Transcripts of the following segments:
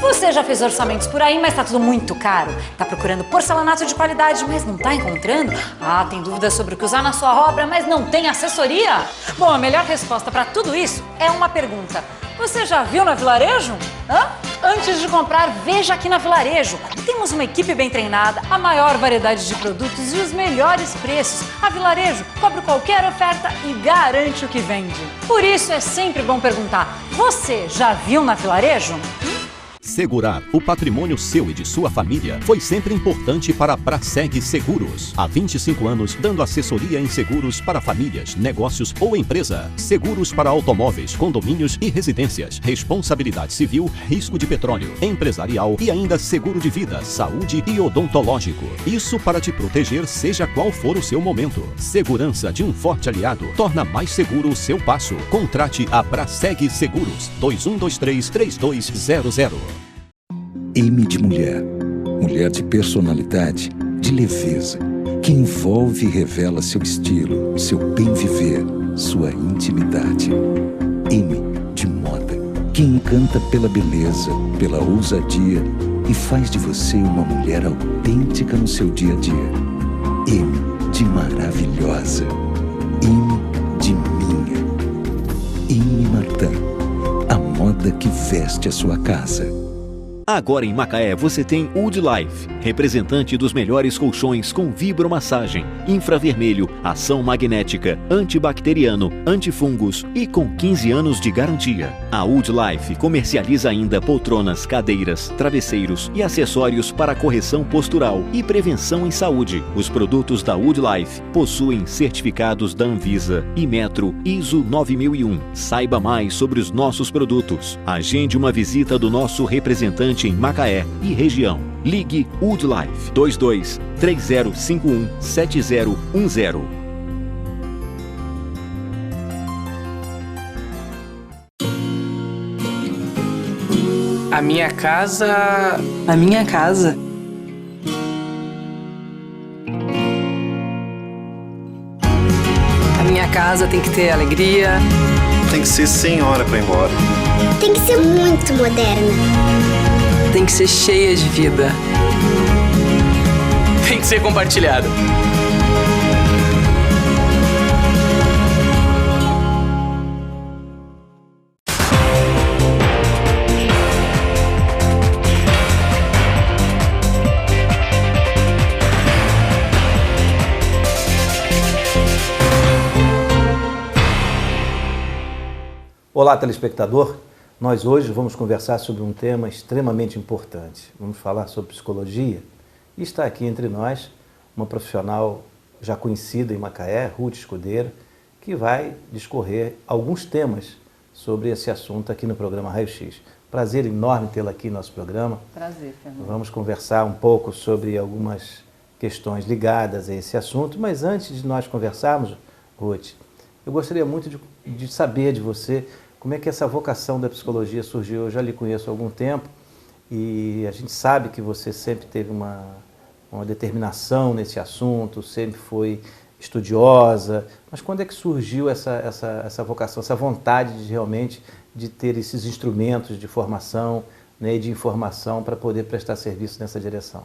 Você já fez orçamentos por aí, mas tá tudo muito caro? Tá procurando porcelanato de qualidade, mas não tá encontrando? Ah, tem dúvidas sobre o que usar na sua obra, mas não tem assessoria? Bom, a melhor resposta para tudo isso é uma pergunta. Você já viu na Vilarejo? Antes de comprar, veja aqui na Vilarejo. Temos uma equipe bem treinada, a maior variedade de produtos e os melhores preços. A Vilarejo cobre qualquer oferta e garante o que vende. Por isso é sempre bom perguntar, você já viu na Vilarejo? Segurar o patrimônio seu e de sua família foi sempre importante para a Braseg Seguros. Há 25 anos, dando assessoria em seguros para famílias, negócios ou empresa. Seguros para automóveis, condomínios e residências. Responsabilidade civil, risco de petróleo, empresarial e ainda seguro de vida, saúde e odontológico. Isso para te proteger, seja qual for o seu momento. Segurança de um forte aliado torna mais seguro o seu passo. Contrate a Braseg Seguros. 2123-3200. M de mulher. Mulher de personalidade, de leveza, que envolve e revela seu estilo, seu bem-viver, sua intimidade. M de moda, que encanta pela beleza, pela ousadia e faz de você uma mulher autêntica no seu dia a dia. M de maravilhosa. M de minha. M Martin, a moda que veste a sua casa. Agora em Macaé você tem Wood Life, representante dos melhores colchões com vibromassagem, infravermelho, ação magnética, antibacteriano, antifungos e com 15 anos de garantia. A Wood Life comercializa ainda poltronas, cadeiras, travesseiros e acessórios para correção postural e prevenção em saúde. Os produtos da Wood Life possuem certificados da Anvisa e Metro ISO 9001. Saiba mais sobre os nossos produtos. Agende uma visita do nosso representante em Macaé e região. Ligue Wood Life 22 3051 7010. A minha casa. A minha casa. A minha casa tem que ter alegria. Tem que ser sem hora pra ir embora. Tem que ser muito moderna. Tem que ser cheia de vida. Tem que ser compartilhada. Olá, telespectador. Nós hoje vamos conversar sobre um tema extremamente importante. Vamos falar sobre psicologia e está aqui entre nós uma profissional já conhecida em Macaé, Ruth Escudeiro, que vai discorrer alguns temas sobre esse assunto aqui no programa Raio X. Prazer enorme tê-la aqui no nosso programa. Prazer, Fernando. Vamos conversar um pouco sobre algumas questões ligadas a esse assunto, mas antes de nós conversarmos, Ruth, eu gostaria muito de saber de você como é que essa vocação da psicologia surgiu. Eu já lhe conheço há algum tempo e a gente sabe que você sempre teve uma determinação nesse assunto, sempre foi estudiosa, mas quando é que surgiu essa vocação, essa vontade de realmente de ter esses instrumentos de formação, né, e de informação para poder prestar serviço nessa direção?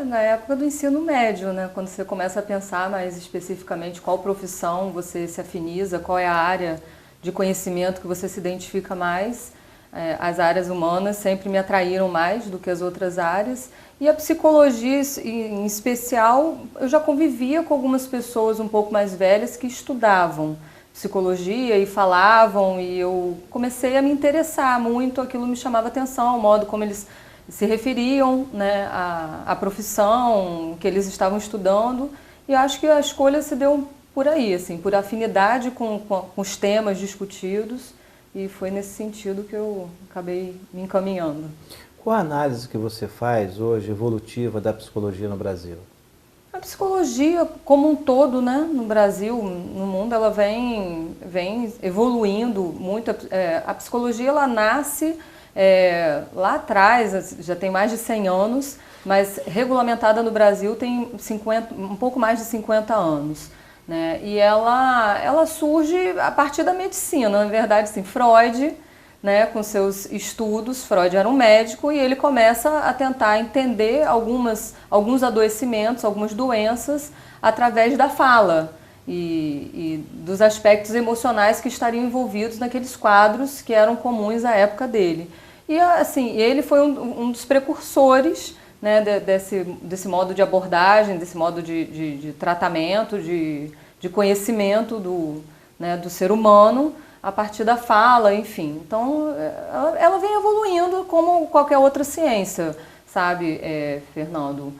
Na época do ensino médio, né, quando você começa a pensar mais especificamente qual profissão você se afiniza, qual é a área de conhecimento que você se identifica mais. As áreas humanas sempre me atraíram mais do que as outras áreas. E a psicologia, em especial, eu já convivia com algumas pessoas um pouco mais velhas que estudavam psicologia e falavam, e eu comecei a me interessar muito, aquilo me chamava atenção, o modo como eles se referiam, né, à profissão que eles estavam estudando, e acho que a escolha se deu por aí, assim, por afinidade com os temas discutidos, e foi nesse sentido que eu acabei me encaminhando. Qual a análise que você faz hoje evolutiva da psicologia no Brasil? A psicologia como um todo, né, no Brasil, no mundo, ela vem evoluindo muito. A psicologia ela nasce lá atrás, já tem mais de 100 anos, mas regulamentada no Brasil tem um pouco mais de 50 anos. Né? E ela surge a partir da medicina, na verdade, assim, Freud né, com seus estudos, Freud era um médico e ele começa a tentar entender alguns adoecimentos, algumas doenças através da fala e dos aspectos emocionais que estariam envolvidos naqueles quadros que eram comuns à época dele. E assim, ele foi um dos precursores, né, desse modo de abordagem, desse modo de tratamento, de conhecimento do ser humano, a partir da fala, enfim. Então, ela vem evoluindo como qualquer outra ciência, sabe, Fernando?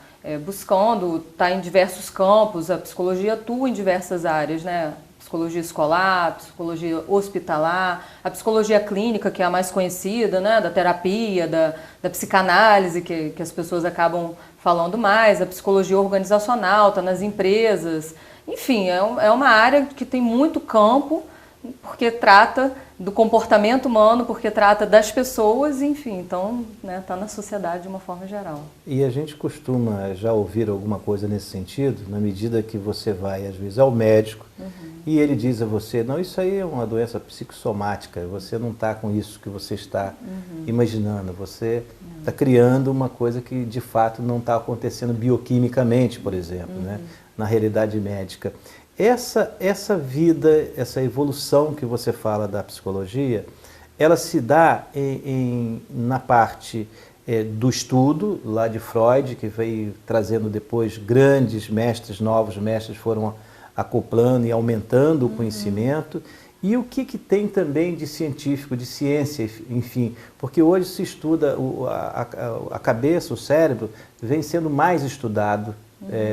Buscando, está em diversos campos, a psicologia atua em diversas áreas, né? Psicologia escolar, psicologia hospitalar, a psicologia clínica, que é a mais conhecida, né? Da terapia, da psicanálise, que as pessoas acabam falando mais, a psicologia organizacional, está nas empresas. Enfim, é uma área que tem muito campo, porque trata do comportamento humano, porque trata das pessoas, enfim, então, né, tá na sociedade de uma forma geral. E a gente costuma já ouvir alguma coisa nesse sentido, na medida que você vai, às vezes, ao médico, e ele diz a você, não, isso aí é uma doença psicossomática, você não está com isso que você está imaginando, você está criando uma coisa que, de fato, não está acontecendo bioquimicamente, por exemplo, né, na realidade médica. Essa vida, essa evolução que você fala da psicologia, ela se dá na parte do estudo, lá de Freud, que veio trazendo depois grandes mestres, novos mestres foram acoplando e aumentando o conhecimento. E o que tem também de científico, de ciência, enfim, porque hoje se estuda a cabeça, o cérebro, vem sendo mais estudado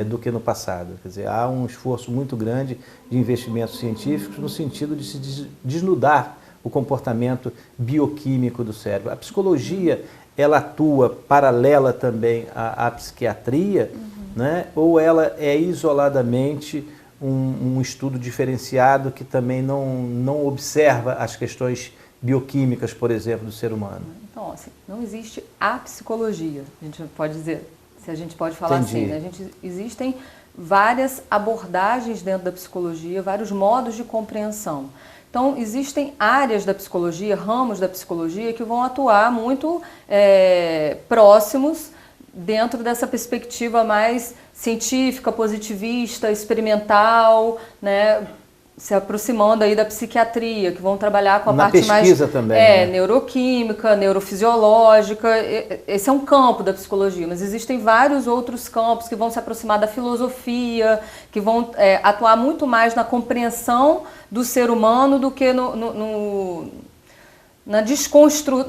do que no passado. Quer dizer, há um esforço muito grande de investimentos científicos no sentido de se desnudar o comportamento bioquímico do cérebro. A psicologia, ela atua paralela também à psiquiatria, né? Ou ela é isoladamente um estudo diferenciado que também não observa as questões bioquímicas, por exemplo, do ser humano? Então, assim, não existe a psicologia, a gente pode dizer, se a gente pode falar assim, né? Existem várias abordagens dentro da psicologia, vários modos de compreensão. Então, existem áreas da psicologia, ramos da psicologia que vão atuar muito próximos dentro dessa perspectiva mais científica, positivista, experimental, né? Se aproximando aí da psiquiatria, que vão trabalhar com a parte mais também, né? Neuroquímica, neurofisiológica. Esse é um campo da psicologia, mas existem vários outros campos que vão se aproximar da filosofia, que vão atuar muito mais na compreensão do ser humano do que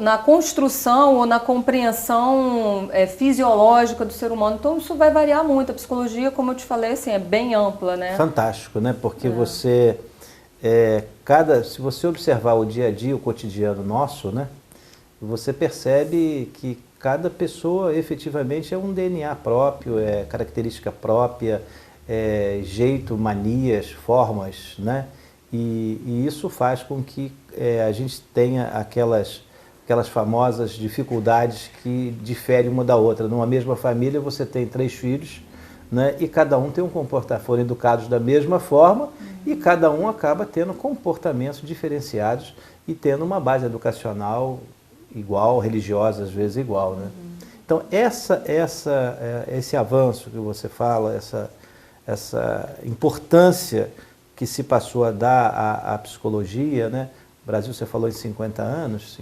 na construção ou na compreensão fisiológica do ser humano. Então isso vai variar muito. A psicologia, como eu te falei, assim, é bem ampla, né? Fantástico, né? Porque você, se você observar o dia a dia, o cotidiano nosso, né? Você percebe que cada pessoa efetivamente é um DNA próprio, é característica própria, jeito, manias, formas, né? E isso faz com que a gente tenha aquelas famosas dificuldades que diferem uma da outra. Numa mesma família você tem 3 filhos, né, e cada um tem um comportamento, foram educados da mesma forma e cada um acaba tendo comportamentos diferenciados e tendo uma base educacional igual, religiosa às vezes igual, né? Então esse avanço que você fala, essa importância que se passou a dar à psicologia, né? O Brasil, você falou em 50 anos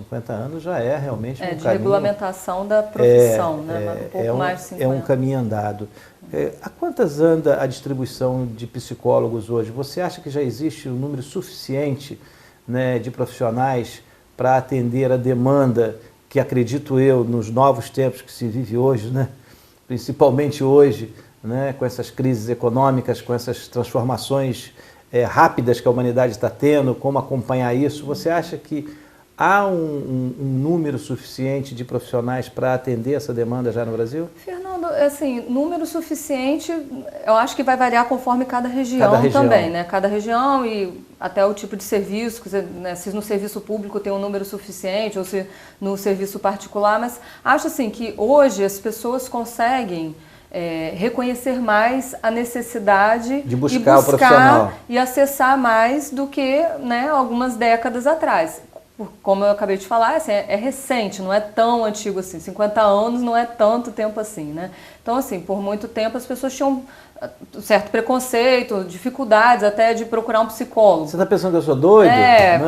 já é realmente um caminho... de regulamentação da profissão, né? Um pouco mais de 50. É um caminho andado. A quantas anda a distribuição de psicólogos hoje? Você acha que já existe um número suficiente, né, de profissionais para atender a demanda que, acredito eu, nos novos tempos que se vive hoje, né? Principalmente hoje, né, com essas crises econômicas, com essas transformações rápidas que a humanidade está tendo, como acompanhar isso? Você acha que há um número suficiente de profissionais para atender essa demanda já no Brasil? Fernando, assim, número suficiente, eu acho que vai variar conforme cada região também, né? Cada região e até o tipo de serviço, né? Se no serviço público tem um número suficiente ou se no serviço particular, mas acho assim que hoje as pessoas conseguem reconhecer mais a necessidade de buscar o profissional e acessar mais do que, né, algumas décadas atrás. como eu acabei de falar, assim, é recente, não é tão antigo assim. 50 anos não é tanto tempo assim, né? Então, assim, por muito tempo as pessoas tinham certo preconceito, dificuldades até de procurar um psicólogo. Você está pensando que eu sou doido?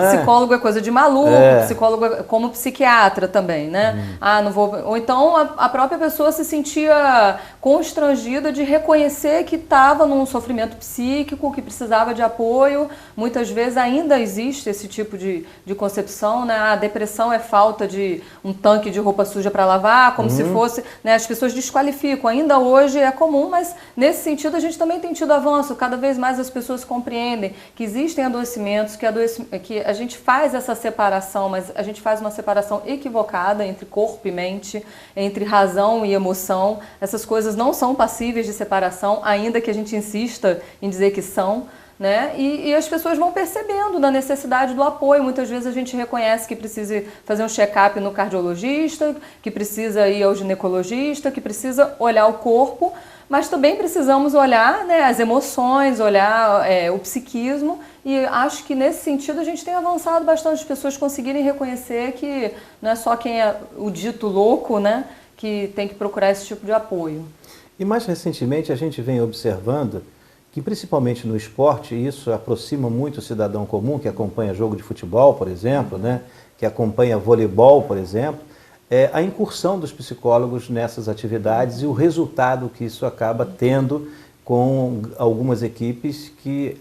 Psicólogo é coisa de maluco, psicólogo é como psiquiatra também, né? Não vou... Ou então a própria pessoa se sentia constrangida de reconhecer que estava num sofrimento psíquico, que precisava de apoio. Muitas vezes ainda existe esse tipo de concepção, né? A depressão é falta de um tanque de roupa suja para lavar, como se fosse, né? As pessoas desqualificam. Ainda hoje é comum, mas nesse sentido a gente também tem tido avanço. Cada vez mais as pessoas compreendem que existem adoecimentos, que a gente faz essa separação, mas a gente faz uma separação equivocada entre corpo e mente, entre razão e emoção. Essas coisas não são passíveis de separação, ainda que a gente insista em dizer que são. Né? E as pessoas vão percebendo da necessidade do apoio. Muitas vezes a gente reconhece que precisa fazer um check-up no cardiologista, que precisa ir ao ginecologista, que precisa olhar o corpo, mas também precisamos olhar, né, as emoções, olhar o psiquismo, e acho que nesse sentido a gente tem avançado bastante, as pessoas conseguirem reconhecer que não é só quem é o dito louco, né, que tem que procurar esse tipo de apoio. E mais recentemente a gente vem observando que principalmente no esporte, isso aproxima muito o cidadão comum que acompanha jogo de futebol, por exemplo, né, que acompanha voleibol, por exemplo, a incursão dos psicólogos nessas atividades e o resultado que isso acaba tendo com algumas equipes que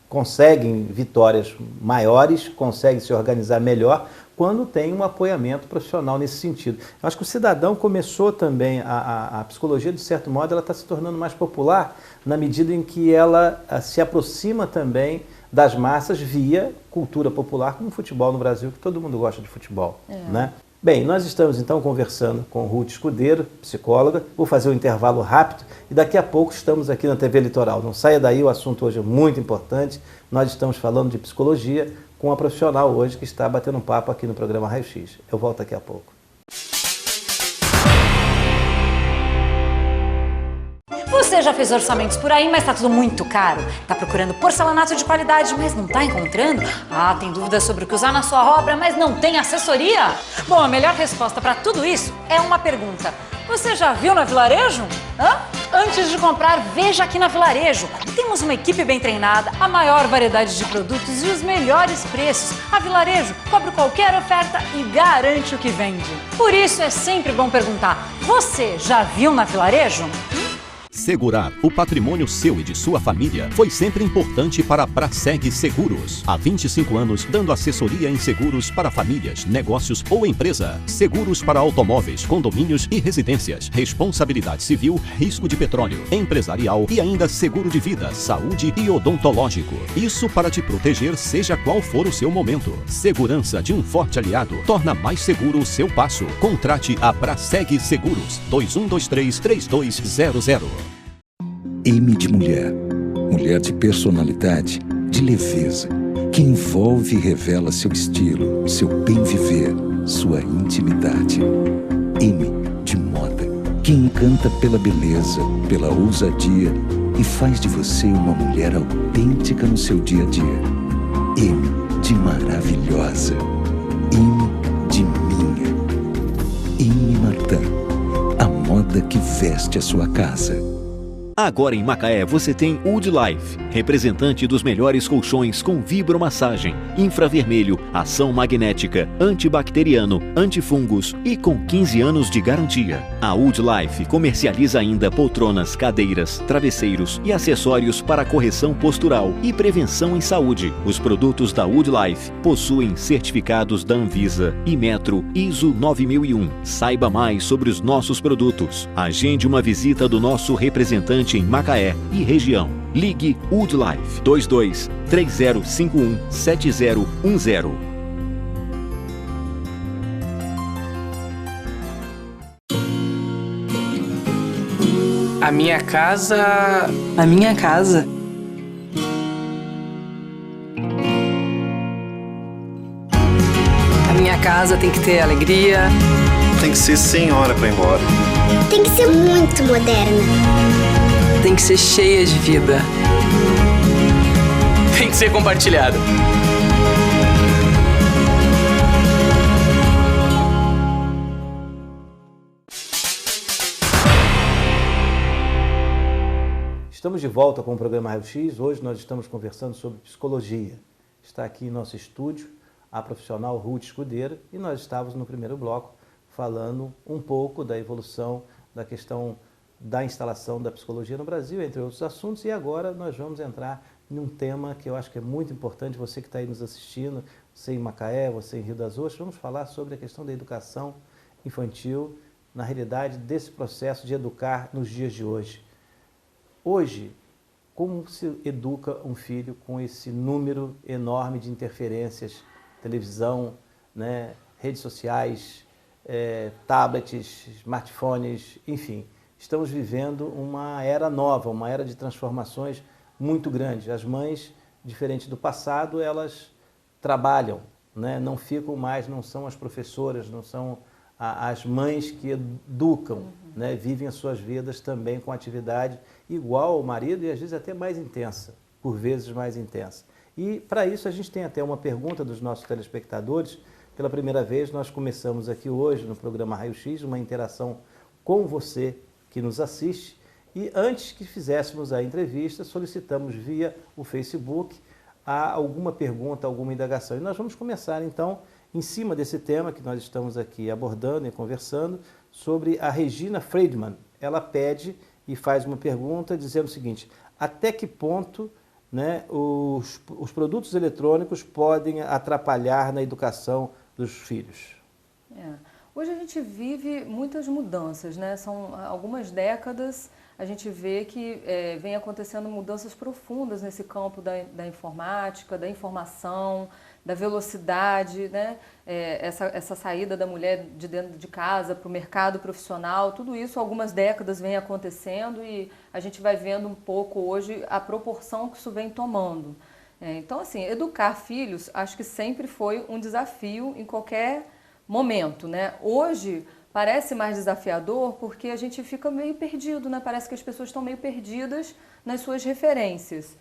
conseguem vitórias maiores, conseguem se organizar melhor quando tem um apoiamento profissional nesse sentido. Eu acho que o cidadão começou também, a psicologia, de certo modo, ela está se tornando mais popular na medida em que ela se aproxima também das massas via cultura popular, como o futebol no Brasil, que todo mundo gosta de futebol, né? Bem, nós estamos então conversando com Ruth Escudeiro, psicóloga. Vou fazer um intervalo rápido e daqui a pouco estamos aqui na TV Litoral. Não saia daí, o assunto hoje é muito importante. Nós estamos falando de psicologia com a profissional hoje que está batendo um papo aqui no programa Raio X. Eu volto daqui a pouco. Você já fez orçamentos por aí, mas tá tudo muito caro? Tá procurando porcelanato de qualidade, mas não tá encontrando? Tem dúvidas sobre o que usar na sua obra, mas não tem assessoria? Bom, a melhor resposta para tudo isso é uma pergunta. Você já viu na Vilarejo? Antes de comprar, veja aqui na Vilarejo. Temos uma equipe bem treinada, a maior variedade de produtos e os melhores preços. A Vilarejo cobre qualquer oferta e garante o que vende. Por isso é sempre bom perguntar, você já viu na Vilarejo? Segurar o patrimônio seu e de sua família foi sempre importante para a Braseg Seguros. Há 25 anos, dando assessoria em seguros para famílias, negócios ou empresa. Seguros para automóveis, condomínios e residências. Responsabilidade civil, risco de petróleo, empresarial e ainda seguro de vida, saúde e odontológico. Isso para te proteger seja qual for o seu momento. Segurança de um forte aliado torna mais seguro o seu passo. Contrate a Braseg Seguros. 2123-3200. M de mulher. Mulher de personalidade, de leveza, que envolve e revela seu estilo, seu bem viver, sua intimidade. M de moda, que encanta pela beleza, pela ousadia e faz de você uma mulher autêntica no seu dia a dia. M de maravilhosa. M de minha. M Martin, a moda que veste a sua casa. Agora em Macaé você tem Wood Life, representante dos melhores colchões com vibromassagem, infravermelho, ação magnética, antibacteriano, antifungos e com 15 anos de garantia. A Wood Life comercializa ainda poltronas, cadeiras, travesseiros e acessórios para correção postural e prevenção em saúde. Os produtos da Wood Life possuem certificados da Anvisa, Inmetro, ISO 9001. Saiba mais sobre os nossos produtos. Agende uma visita do nosso representante em Macaé e região. Ligue Wood Life 22 3051 7010. A minha casa... A minha casa. A minha casa tem que ter alegria. Tem que ser sem hora para ir embora. Tem que ser muito moderna. Tem que ser cheia de vida. Tem que ser compartilhado. Estamos de volta com o programa Raio X. Hoje nós estamos conversando sobre psicologia. Está aqui em nosso estúdio a profissional Ruth Escudeira e nós estávamos no primeiro bloco falando um pouco da evolução da questão da instalação da psicologia no Brasil, entre outros assuntos, e agora nós vamos entrar em um tema que eu acho que é muito importante, você que está aí nos assistindo, você em Macaé, você em Rio das Ostras, vamos falar sobre a questão da educação infantil, na realidade desse processo de educar nos dias de hoje. Hoje, como se educa um filho com esse número enorme de interferências, televisão, né, redes sociais, tablets, smartphones, enfim. Estamos vivendo uma era nova, uma era de transformações muito grande. As mães, diferente do passado, elas trabalham, né? Não ficam mais, não são as professoras, não são as mães que educam, né? Vivem as suas vidas também com atividade igual ao marido e às vezes até mais intensa, por vezes mais intensa. E para isso a gente tem até uma pergunta dos nossos telespectadores. Pela primeira vez nós começamos aqui hoje no programa Raio X uma interação com você que nos assiste, e antes que fizéssemos a entrevista, solicitamos via o Facebook alguma pergunta, alguma indagação. E nós vamos começar então, em cima desse tema que nós estamos aqui abordando e conversando, sobre a Regina Friedman. Ela pede e faz uma pergunta dizendo o seguinte: até que ponto, né, os produtos eletrônicos podem atrapalhar na educação dos filhos? Hoje a gente vive muitas mudanças, né? São algumas décadas, a gente vê que vem acontecendo mudanças profundas nesse campo da informática, da informação, da velocidade, né? Essa saída da mulher de dentro de casa para o mercado profissional, tudo isso algumas décadas vem acontecendo e a gente vai vendo um pouco hoje a proporção que isso vem tomando. Então, assim, educar filhos acho que sempre foi um desafio em qualquer momento, né? Hoje parece mais desafiador porque a gente fica meio perdido, né? Parece que as pessoas estão meio perdidas nas suas referências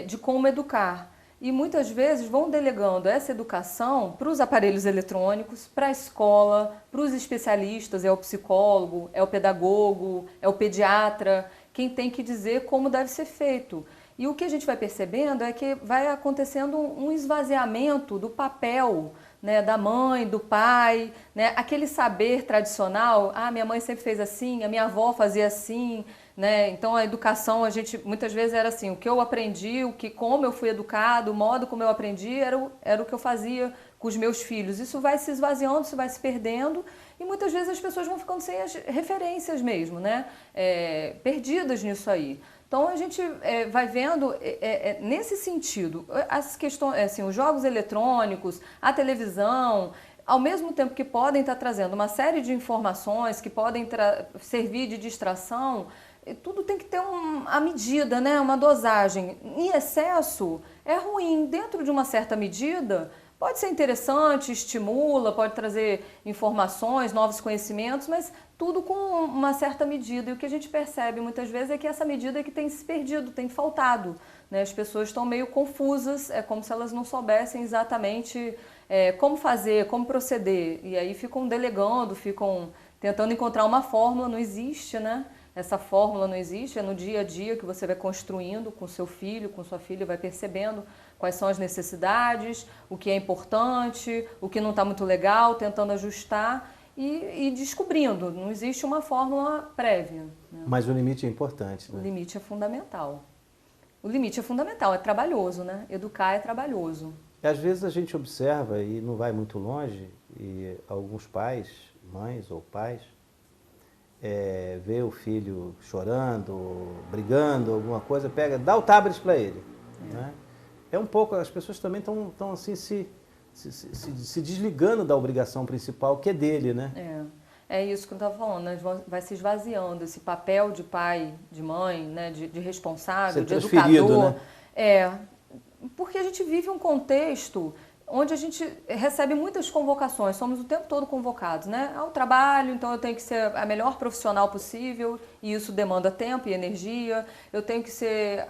de como educar. E muitas vezes vão delegando essa educação para os aparelhos eletrônicos, para a escola, para os especialistas, é o psicólogo, é o pedagogo, é o pediatra, quem tem que dizer como deve ser feito. E o que a gente vai percebendo é que vai acontecendo um esvaziamento do papel, né, da mãe, do pai, né, aquele saber tradicional, minha mãe sempre fez assim, a minha avó fazia assim, né, então a educação, a gente muitas vezes era assim, o que eu aprendi, como eu fui educado, o modo como eu aprendi era o que eu fazia com os meus filhos. Isso vai se esvaziando, isso vai se perdendo e muitas vezes as pessoas vão ficando sem as referências mesmo, né, perdidas nisso aí. Então a gente vai vendo nesse sentido, as questões, assim, os jogos eletrônicos, a televisão, ao mesmo tempo que podem estar trazendo uma série de informações que podem servir de distração, tudo tem que ter a medida, né? Uma dosagem. Em excesso é ruim, dentro de uma certa medida pode ser interessante, estimula, pode trazer informações, novos conhecimentos, mas tudo com uma certa medida. E o que a gente percebe muitas vezes é que essa medida é que tem se perdido, tem faltado, né? As pessoas estão meio confusas, é como se elas não soubessem exatamente como fazer, como proceder. E aí ficam delegando, ficam tentando encontrar uma fórmula, não existe, né? Essa fórmula não existe, é no dia a dia que você vai construindo com seu filho, com sua filha, vai percebendo quais são as necessidades, o que é importante, o que não está muito legal, tentando ajustar e descobrindo. Não existe uma fórmula prévia, né? Mas o limite é importante, né? O limite é fundamental. O limite é fundamental, é trabalhoso, né? Educar é trabalhoso. E às vezes a gente observa, e não vai muito longe, e alguns pais, mães ou pais, vê o filho chorando, brigando, alguma coisa, dá o tablet para ele. Né? Um pouco, as pessoas também estão assim, se desligando da obrigação principal, que é dele, né? É isso que eu estava falando, né? Vai se esvaziando esse papel de pai, de mãe, né? de responsável, de educador. Né? Porque a gente vive um contexto onde a gente recebe muitas convocações, somos o tempo todo convocados, né? Ao trabalho, então eu tenho que ser a melhor profissional possível, e isso demanda tempo e energia. Eu tenho que ser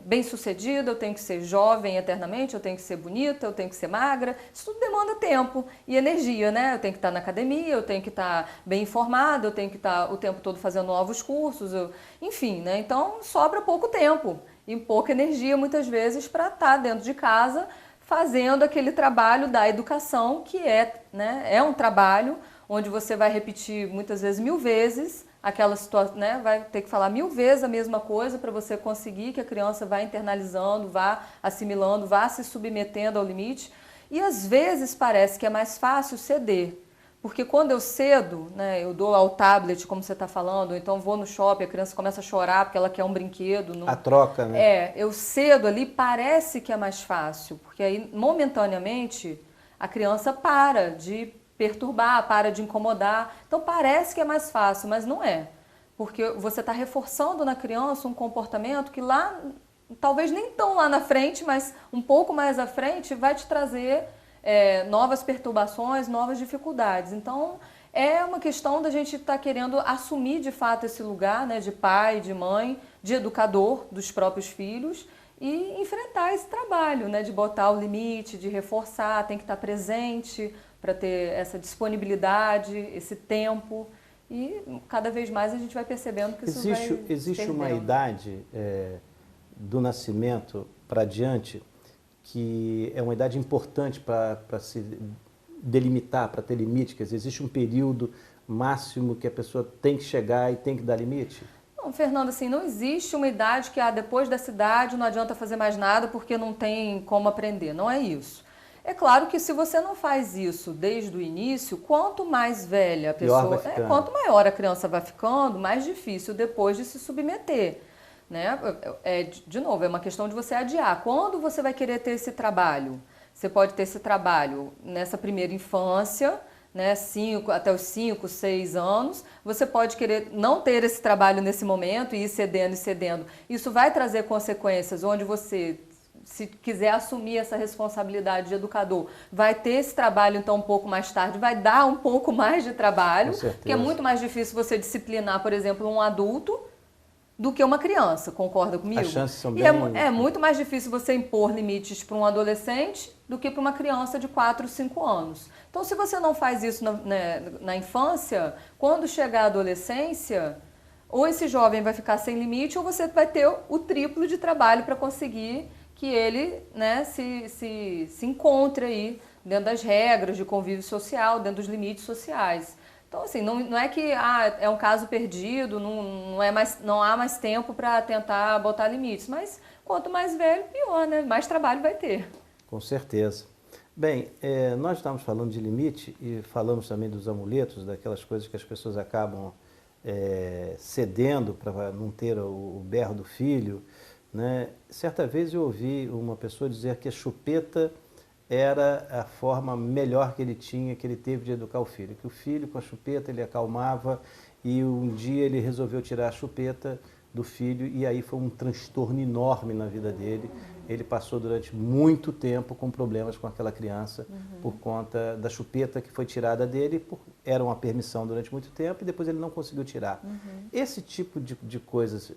bem-sucedida, eu tenho que ser jovem eternamente, eu tenho que ser bonita, eu tenho que ser magra. Isso tudo demanda tempo e energia, né? Eu tenho que estar na academia, eu tenho que estar bem informada, eu tenho que estar o tempo todo fazendo novos cursos, enfim, né? Então sobra pouco tempo e pouca energia muitas vezes para estar dentro de casa fazendo aquele trabalho da educação, que é um trabalho onde você vai repetir muitas vezes 1000 vezes aquela situação, né? Vai ter que falar 1000 vezes a mesma coisa para você conseguir que a criança vá internalizando, vá assimilando, vá se submetendo ao limite. E às vezes parece que é mais fácil ceder. Porque quando eu cedo, né, eu dou ao tablet, como você está falando, ou então vou no shopping, a criança começa a chorar porque ela quer um brinquedo. A troca, né? Eu cedo ali, parece que é mais fácil, porque aí, momentaneamente, a criança para de perturbar, para de incomodar. Então, parece que é mais fácil, mas não é. Porque você está reforçando na criança um comportamento que lá, talvez nem tão lá na frente, mas um pouco mais à frente, vai te trazer novas perturbações, novas dificuldades. Então, é uma questão da gente estar querendo assumir de fato esse lugar, né, de pai, de mãe, de educador dos próprios filhos e enfrentar esse trabalho, né, de botar o limite, de reforçar, tem que estar presente para ter essa disponibilidade, esse tempo. E cada vez mais a gente vai percebendo que existe uma idade do nascimento para diante que é uma idade importante para se delimitar, para ter limite, quer dizer, existe um período máximo que a pessoa tem que chegar e tem que dar limite? Não, Fernando, assim, não existe uma idade que depois dessa idade não adianta fazer mais nada porque não tem como aprender, não é isso. É claro que se você não faz isso desde o início, quanto mais velha a pessoa, quanto maior a criança vai ficando, mais difícil depois de se submeter. Né? De novo, é uma questão de você adiar. Quando você vai querer ter esse trabalho? Você pode ter esse trabalho nessa primeira infância, né, até os 5, 6 anos. Você pode querer não ter esse trabalho nesse momento e ir cedendo e cedendo. Isso vai trazer consequências onde você, se quiser assumir essa responsabilidade de educador, vai ter esse trabalho então um pouco mais tarde, vai dar um pouco mais de trabalho, porque é muito mais difícil você disciplinar, por exemplo, um adulto do que uma criança, concorda comigo? As chances são bem... é muito mais difícil você impor limites para um adolescente do que para uma criança de 4, 5 anos. Então, se você não faz isso na infância, quando chegar a adolescência, ou esse jovem vai ficar sem limite, ou você vai ter o triplo de trabalho para conseguir que ele, né, se encontre aí dentro das regras de convívio social, dentro dos limites sociais. Então, assim, não é que é um caso perdido, não há mais tempo para tentar botar limites, mas quanto mais velho, pior, né? Mais trabalho vai ter. Com certeza. Bem, nós estamos falando de limite e falamos também dos amuletos, daquelas coisas que as pessoas acabam cedendo para não ter o berro do filho, né? Certa vez eu ouvi uma pessoa dizer que a chupeta era a forma melhor que ele tinha, que ele teve de educar o filho. Que o filho com a chupeta ele acalmava e um dia ele resolveu tirar a chupeta do filho e aí foi um transtorno enorme na vida dele. Ele passou durante muito tempo com problemas com aquela criança por conta da chupeta que foi tirada dele, era uma permissão durante muito tempo e depois ele não conseguiu tirar. Esse tipo de coisas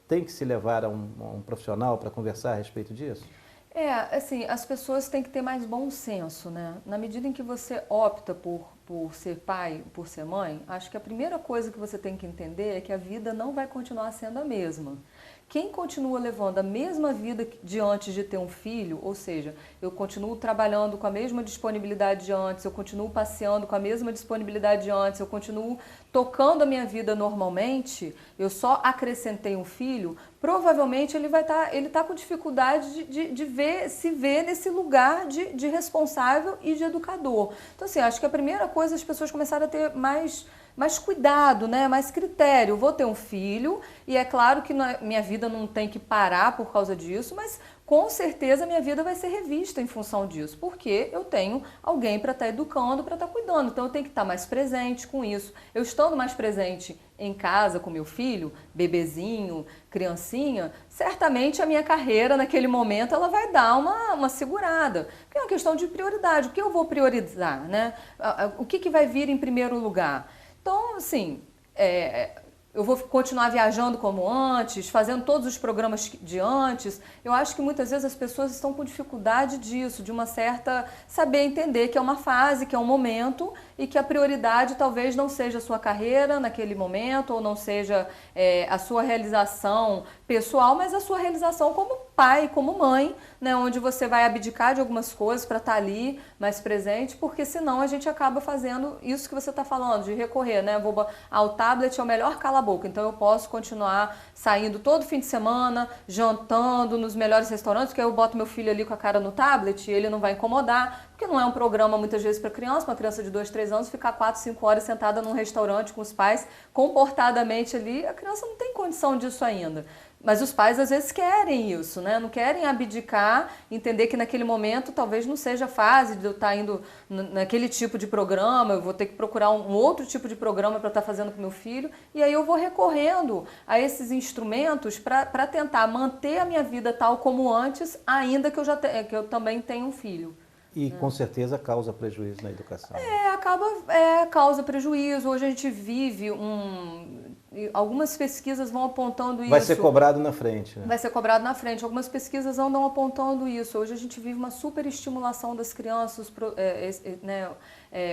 tem que se levar a um profissional para conversar a respeito disso? Assim, as pessoas têm que ter mais bom senso, né? Na medida em que você opta por ser pai, por ser mãe, acho que a primeira coisa que você tem que entender é que a vida não vai continuar sendo a mesma. Quem continua levando a mesma vida de antes de ter um filho, ou seja, eu continuo trabalhando com a mesma disponibilidade de antes, eu continuo passeando com a mesma disponibilidade de antes, eu continuo tocando a minha vida normalmente, eu só acrescentei um filho, provavelmente ele tá com dificuldade de se ver nesse lugar de responsável e de educador. Então, assim, acho que a primeira coisa é as pessoas começaram a ter mais cuidado, né? Mais critério. Vou ter um filho e é claro que minha vida não tem que parar por causa disso, mas com certeza a minha vida vai ser revista em função disso, porque eu tenho alguém para estar educando, para estar cuidando, então eu tenho que estar mais presente com isso. Eu estando mais presente em casa com meu filho, bebezinho, criancinha, certamente a minha carreira naquele momento ela vai dar uma segurada, porque é uma questão de prioridade, o que eu vou priorizar, né? O que vai vir em primeiro lugar? Então, assim, eu vou continuar viajando como antes, fazendo todos os programas de antes. Eu acho que muitas vezes as pessoas estão com dificuldade disso, de uma certa saber entender que é uma fase, que é um momento e que a prioridade talvez não seja a sua carreira naquele momento ou não seja a sua realização pessoal, mas a sua realização como pai, como mãe, né, onde você vai abdicar de algumas coisas para estar ali mais presente, porque senão a gente acaba fazendo isso que você está falando, de recorrer, né? O tablet é o melhor cala-boca, então eu posso continuar saindo todo fim de semana, jantando nos melhores restaurantes, porque eu boto meu filho ali com a cara no tablet e ele não vai incomodar, porque não é um programa muitas vezes para criança, uma criança de 2, 3 anos ficar 4, 5 horas sentada num restaurante com os pais, comportadamente ali, a criança não tem condição disso ainda. Mas os pais às vezes querem isso, né? Não querem abdicar, entender que naquele momento talvez não seja a fase de eu estar indo naquele tipo de programa, eu vou ter que procurar um outro tipo de programa para estar fazendo com meu filho, e aí eu vou recorrendo a esses instrumentos para tentar manter a minha vida tal como antes, ainda que eu também tenha um filho. E com certeza causa prejuízo na educação. Causa prejuízo. Hoje a gente vive algumas pesquisas vão apontando isso. Vai ser cobrado na frente. Né? Vai ser cobrado na frente. Algumas pesquisas andam apontando isso. Hoje a gente vive uma superestimulação das crianças,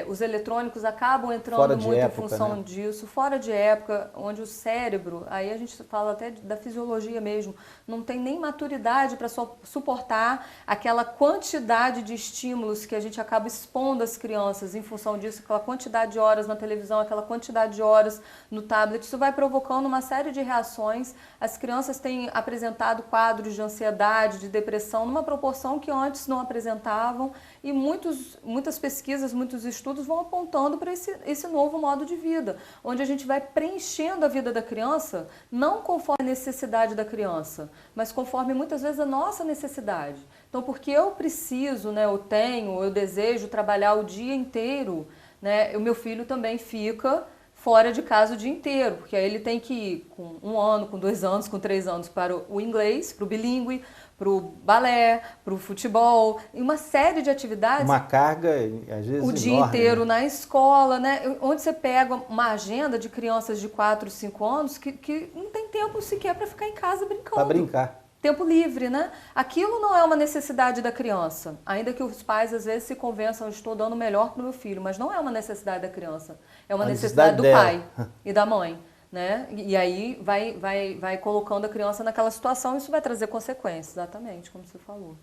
os eletrônicos acabam entrando muito em função disso, fora de época, onde o cérebro, aí a gente fala até da fisiologia mesmo, não tem nem maturidade para suportar aquela quantidade de estímulos que a gente acaba expondo às crianças em função disso, aquela quantidade de horas na televisão, aquela quantidade de horas no tablet. Isso vai provocando uma série de reações. As crianças têm apresentado quadros de ansiedade, de depressão, numa proporção que antes não apresentavam, e muitas pesquisas, muitos estudos vão apontando para esse novo modo de vida, onde a gente vai preenchendo a vida da criança, não conforme a necessidade da criança, mas conforme muitas vezes a nossa necessidade. Então, porque eu preciso, né, eu desejo trabalhar o dia inteiro, né, o meu filho também fica fora de casa o dia inteiro, porque aí ele tem que ir com 1 ano, com 2 anos, com 3 anos para o inglês, para o bilíngue, para o balé, para o futebol, e uma série de atividades. Uma carga, às vezes, o dia enorme, inteiro na escola, né? Onde você pega uma agenda de crianças de 4, 5 anos que não tem tempo sequer para ficar em casa brincando. Para brincar. Tempo livre, né? Aquilo não é uma necessidade da criança, ainda que os pais às vezes se convençam, eu estou dando o melhor para o meu filho, mas não é uma necessidade da criança, é uma necessidade do pai e da mãe, né? E aí vai colocando a criança naquela situação, isso vai trazer consequências, exatamente, como você falou.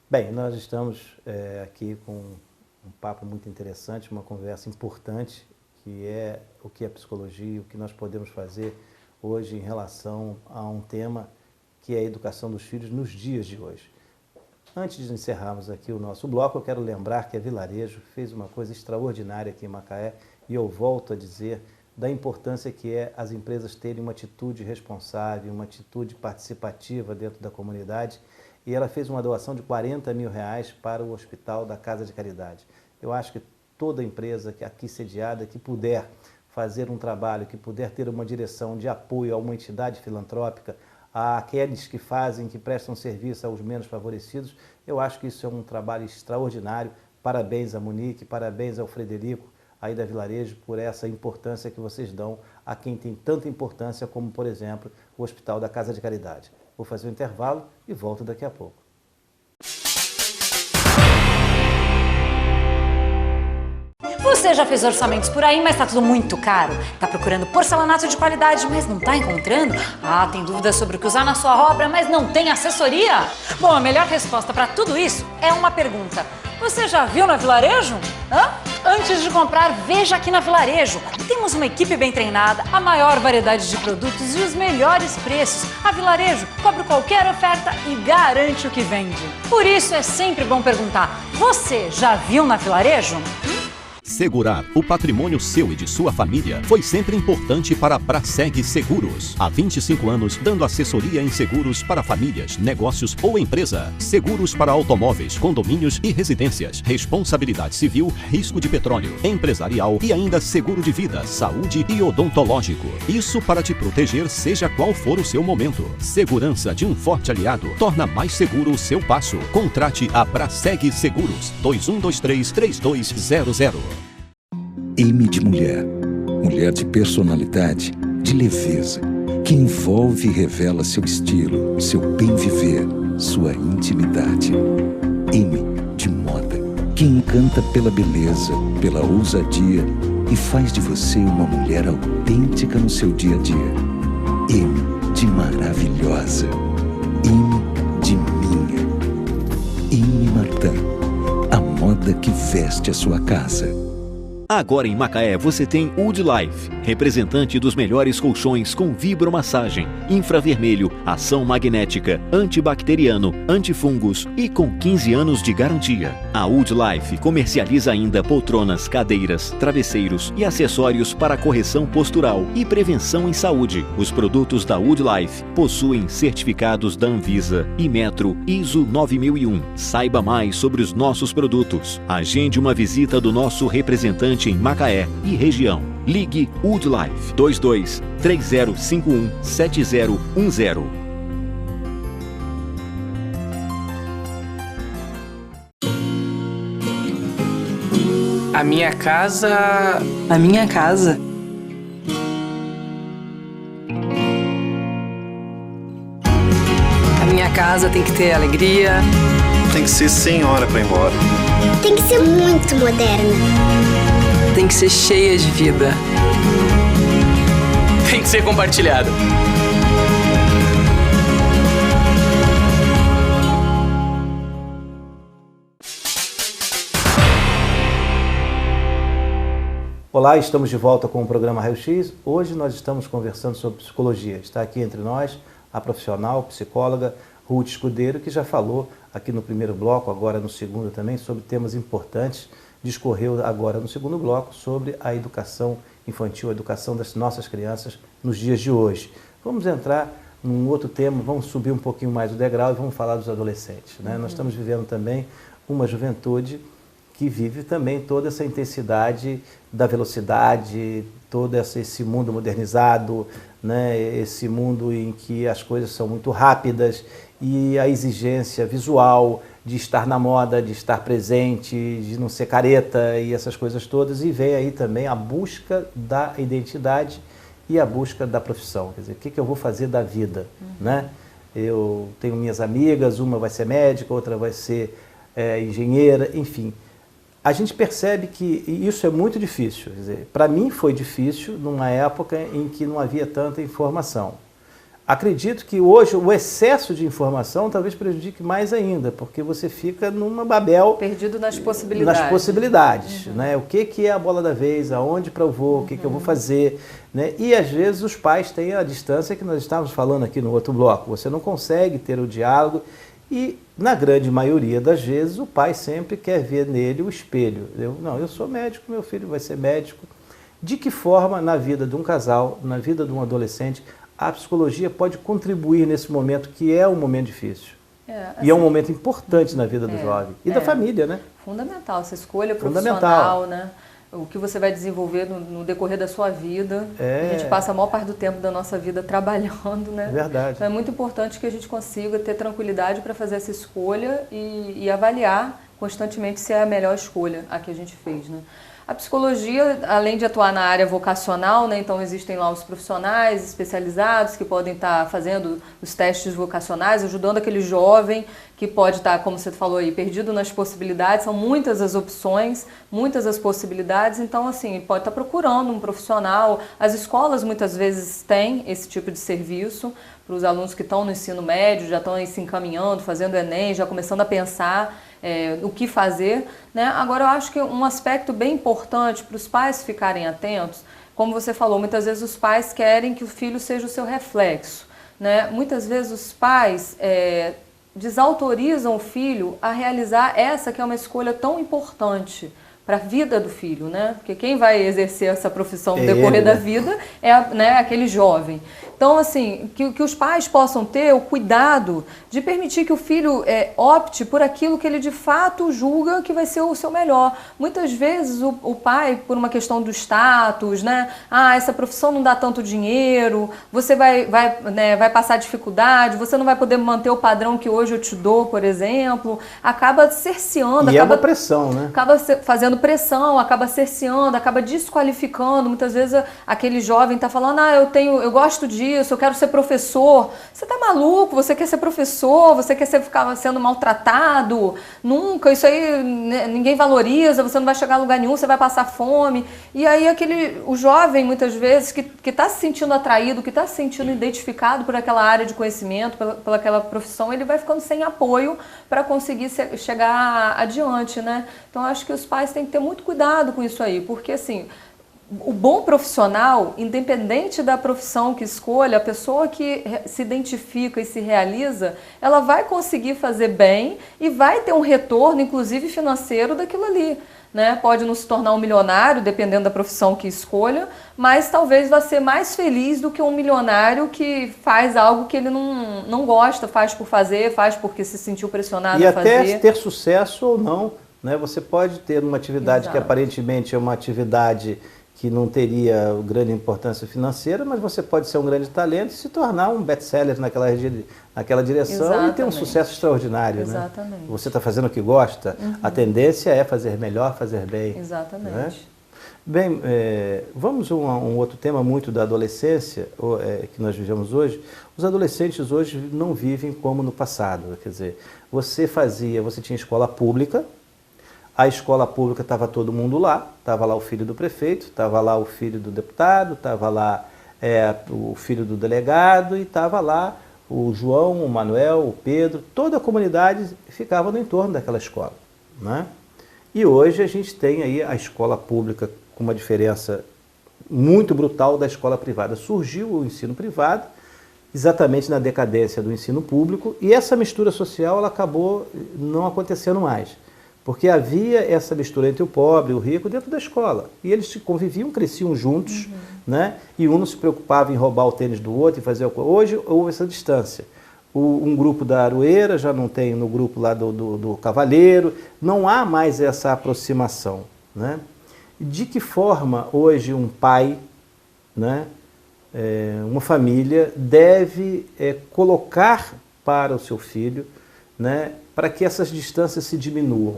Bem, nós estamos aqui com um papo muito interessante, uma conversa importante, que é o que é psicologia, o que nós podemos fazer hoje em relação a um tema que é a educação dos filhos nos dias de hoje. Antes de encerrarmos aqui o nosso bloco, eu quero lembrar que a Vilarejo fez uma coisa extraordinária aqui em Macaé, e eu volto a dizer da importância que é as empresas terem uma atitude responsável, uma atitude participativa dentro da comunidade, e ela fez uma doação de R$40 mil para o Hospital da Casa de Caridade. Eu acho que toda empresa que aqui sediada, que puder fazer um trabalho, que puder ter uma direção de apoio a uma entidade filantrópica, àqueles que prestam serviço aos menos favorecidos, eu acho que isso é um trabalho extraordinário. Parabéns a Monique, parabéns ao Frederico, aí da Vilarejo, por essa importância que vocês dão a quem tem tanta importância como, por exemplo, o Hospital da Casa de Caridade. Vou fazer um intervalo e volto daqui a pouco. Você já fez orçamentos por aí, mas tá tudo muito caro? Tá procurando porcelanato de qualidade, mas não tá encontrando? Tem dúvidas sobre o que usar na sua obra, mas não tem assessoria? Bom, a melhor resposta para tudo isso é uma pergunta. Você já viu na Vilarejo? Antes de comprar, veja aqui na Vilarejo. Temos uma equipe bem treinada, a maior variedade de produtos e os melhores preços. A Vilarejo cobre qualquer oferta e garante o que vende. Por isso é sempre bom perguntar, você já viu na Vilarejo? Segurar o patrimônio seu e de sua família foi sempre importante para a Braseg Seguros. Há 25 anos, dando assessoria em seguros para famílias, negócios ou empresa. Seguros para automóveis, condomínios e residências. Responsabilidade civil, risco de petróleo, empresarial e ainda seguro de vida, saúde e odontológico. Isso para te proteger, seja qual for o seu momento. Segurança de um forte aliado torna mais seguro o seu passo. Contrate a Braseg Seguros. 2123-3200. M de mulher. Mulher de personalidade, de leveza, que envolve e revela seu estilo, seu bem viver, sua intimidade. M de moda, que encanta pela beleza, pela ousadia e faz de você uma mulher autêntica no seu dia a dia. M de maravilhosa. M de minha. M Martin, a moda que veste a sua casa. Agora em Macaé você tem Wood Life, representante dos melhores colchões com vibromassagem, infravermelho, ação magnética, antibacteriano, antifungos e com 15 anos de garantia. A Wood Life comercializa ainda poltronas, cadeiras, travesseiros e acessórios para correção postural e prevenção em saúde. Os produtos da Wood Life possuem certificados da Anvisa, Inmetro, ISO 9001. Saiba mais sobre os nossos produtos. Agende uma visita do nosso representante em Macaé e região. Ligue Wood Life 22 3051 7010. A minha casa... A minha casa. A minha casa tem que ter alegria. Tem que ser sem hora para ir embora. Tem que ser muito moderna. Tem que ser cheia de vida. Tem que ser compartilhada. Olá, estamos de volta com o programa Raio X. Hoje nós estamos conversando sobre psicologia. Está aqui entre nós a profissional, psicóloga Ruth Escudeiro, que já falou aqui no primeiro bloco, agora no segundo também, sobre temas importantes. Discorreu agora no segundo bloco sobre a educação infantil, a educação das nossas crianças nos dias de hoje. Vamos entrar num outro tema, vamos subir um pouquinho mais o degrau e vamos falar dos adolescentes, né? Nós estamos vivendo também uma juventude que vive também toda essa intensidade da velocidade, todo esse mundo modernizado, né? Esse mundo em que as coisas são muito rápidas e a exigência visual de estar na moda, de estar presente, de não ser careta e essas coisas todas. E vem aí também a busca da identidade e a busca da profissão. Quer dizer, o que eu vou fazer da vida, né? Eu tenho minhas amigas, uma vai ser médica, outra vai ser engenheira, enfim. A gente percebe que isso é muito difícil. Quer dizer, para mim foi difícil numa época em que não havia tanta informação. Acredito que hoje o excesso de informação talvez prejudique mais ainda, porque você fica numa babel... Perdido nas possibilidades. Nas possibilidades, né? O que é a bola da vez, aonde para eu vou, o que eu vou fazer, né? E às vezes os pais têm a distância que nós estávamos falando aqui no outro bloco. Você não consegue ter o diálogo e, na grande maioria das vezes, o pai sempre quer ver nele o espelho. Eu sou médico, meu filho vai ser médico. De que forma, na vida de um casal, na vida de um adolescente, a psicologia pode contribuir nesse momento que é um momento difícil? Assim, e é um momento importante na vida do jovem e da família, né? Fundamental, essa escolha profissional, né? O que você vai desenvolver no decorrer da sua vida. A gente passa a maior parte do tempo da nossa vida trabalhando, né? Verdade. Então é muito importante que a gente consiga ter tranquilidade para fazer essa escolha e avaliar constantemente se é a melhor escolha a que a gente fez, né? A psicologia, além de atuar na área vocacional, né, então existem lá os profissionais especializados que podem estar fazendo os testes vocacionais, ajudando aquele jovem que pode estar, como você falou aí, perdido nas possibilidades. São muitas as opções, muitas as possibilidades, então assim, pode estar procurando um profissional. As escolas muitas vezes têm esse tipo de serviço para os alunos que estão no ensino médio, já estão aí se encaminhando, fazendo Enem, já começando a pensar o que fazer, né? Agora eu acho que um aspecto bem importante para os pais ficarem atentos, como você falou, muitas vezes os pais querem que o filho seja o seu reflexo, né? Muitas vezes os pais desautorizam o filho a realizar essa que é uma escolha tão importante para a vida do filho, né? Porque quem vai exercer essa profissão no decorrer da vida é, né, aquele jovem. Então, assim, que os pais possam ter o cuidado de permitir que o filho opte por aquilo que ele de fato julga que vai ser o seu melhor. Muitas vezes o pai, por uma questão do status, né? Essa profissão não dá tanto dinheiro, você vai passar dificuldade, você não vai poder manter o padrão que hoje eu te dou, por exemplo, acaba cerceando. E é uma pressão, né? Acaba fazendo pressão, acaba cerceando, acaba desqualificando. Muitas vezes aquele jovem está falando, eu gosto disso, eu quero ser professor. Você tá maluco? Você quer ser professor? Você quer ficar sendo maltratado? Nunca, isso aí ninguém valoriza, você não vai chegar a lugar nenhum, você vai passar fome. E aí o jovem, muitas vezes, que está se sentindo atraído, que está se sentindo identificado por aquela área de conhecimento, pela aquela profissão, ele vai ficando sem apoio para conseguir chegar adiante, né? Então, acho que os pais têm que ter muito cuidado com isso aí, porque, assim, o bom profissional, independente da profissão que escolha, a pessoa que se identifica e se realiza, ela vai conseguir fazer bem e vai ter um retorno, inclusive financeiro, daquilo ali. Né? Pode não se tornar um milionário, dependendo da profissão que escolha, mas talvez vá ser mais feliz do que um milionário que faz algo que ele não gosta, faz por fazer, faz porque se sentiu pressionado a fazer. E até ter sucesso ou não, né? Você pode ter uma atividade que aparentemente é uma atividade que não teria grande importância financeira, mas você pode ser um grande talento e se tornar um best-seller naquela direção. Exatamente. E ter um sucesso extraordinário. Exatamente. Né? Você está fazendo o que gosta, a tendência é fazer melhor, fazer bem. Exatamente. Né? Bem, vamos a um outro tema muito da adolescência que nós vivemos hoje. Os adolescentes hoje não vivem como no passado. Quer dizer, você tinha escola pública, a escola pública estava todo mundo lá, estava lá o filho do prefeito, estava lá o filho do deputado, estava lá o filho do delegado e estava lá o João, o Manuel, o Pedro, toda a comunidade ficava no entorno daquela escola. Né? E hoje a gente tem aí a escola pública com uma diferença muito brutal da escola privada. Surgiu o ensino privado exatamente na decadência do ensino público e essa mistura social ela acabou não acontecendo mais. Porque havia essa mistura entre o pobre e o rico dentro da escola. E eles conviviam, cresciam juntos, né? E um não se preocupava em roubar o tênis do outro e fazer o... Hoje houve essa distância. Um grupo da Aroeira já não tem no grupo lá do Cavalheiro. Não há mais essa aproximação. Né? De que forma hoje um pai, né, uma família, deve colocar para o seu filho, né, para que essas distâncias se diminuam?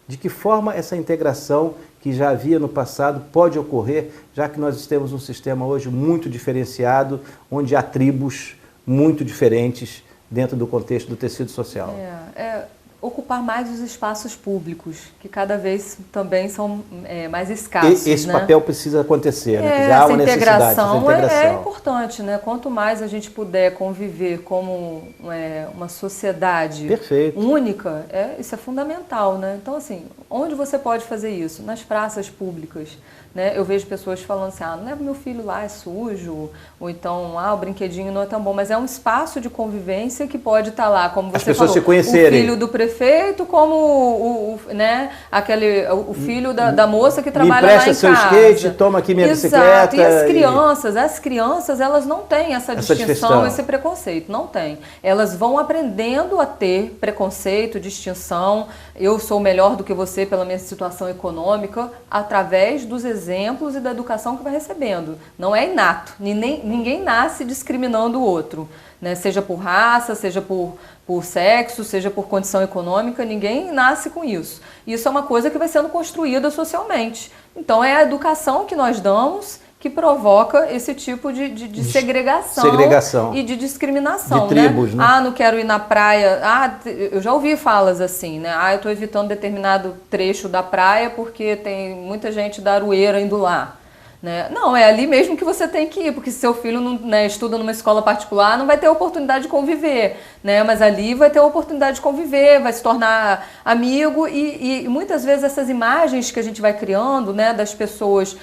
De que forma essa integração que já havia no passado pode ocorrer, já que nós temos um sistema hoje muito diferenciado, onde há tribos muito diferentes dentro do contexto do tecido social? Ocupar mais os espaços públicos, que cada vez também são mais escassos. Esse papel precisa acontecer, né? Há uma necessidade. Essa integração é importante, né? Quanto mais a gente puder conviver como uma sociedade única, isso é fundamental, né? Então, assim, onde você pode fazer isso? Nas praças públicas. Né? Eu vejo pessoas falando assim, não leva meu filho lá, é sujo, ou então, o brinquedinho não é tão bom, mas é um espaço de convivência que pode estar lá, como você falou, se conhecerem. O filho do prefeito, como o filho da moça que trabalha lá em casa. Me empresta seu skate, toma aqui minha bicicleta. E as crianças, elas não têm essa distinção, esse preconceito, não tem. Elas vão aprendendo a ter preconceito, distinção, eu sou melhor do que você pela minha situação econômica, através dos exemplos e da educação que vai recebendo. Não é inato. Ninguém nasce discriminando o outro. Né? Seja por raça, seja por sexo, seja por condição econômica, ninguém nasce com isso. Isso é uma coisa que vai sendo construída socialmente. Então é a educação que nós damos que provoca esse tipo de segregação e de discriminação. De tribos, né? Não quero ir na praia. Eu já ouvi falas assim, né? Eu estou evitando determinado trecho da praia porque tem muita gente da Aroeira indo lá. Né? Não, é ali mesmo que você tem que ir, porque se seu filho não, estuda numa escola particular, não vai ter oportunidade de conviver, né? Mas ali vai ter a oportunidade de conviver, vai se tornar amigo e muitas vezes essas imagens que a gente vai criando, né, das pessoas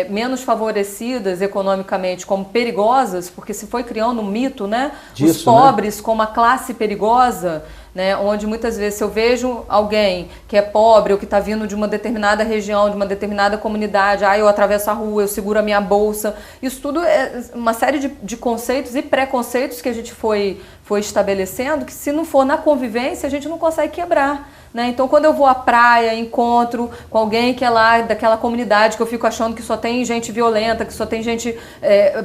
menos favorecidas economicamente como perigosas, porque se foi criando um mito, né? Os pobres como a classe perigosa, né? Onde muitas vezes se eu vejo alguém que é pobre ou que está vindo de uma determinada região, de uma determinada comunidade, eu atravesso a rua, eu seguro a minha bolsa, isso tudo é uma série de conceitos e preconceitos que a gente foi estabelecendo, que se não for na convivência a gente não consegue quebrar. Né? Então, quando eu vou à praia, encontro com alguém que é lá daquela comunidade que eu fico achando que só tem gente violenta, que só tem gente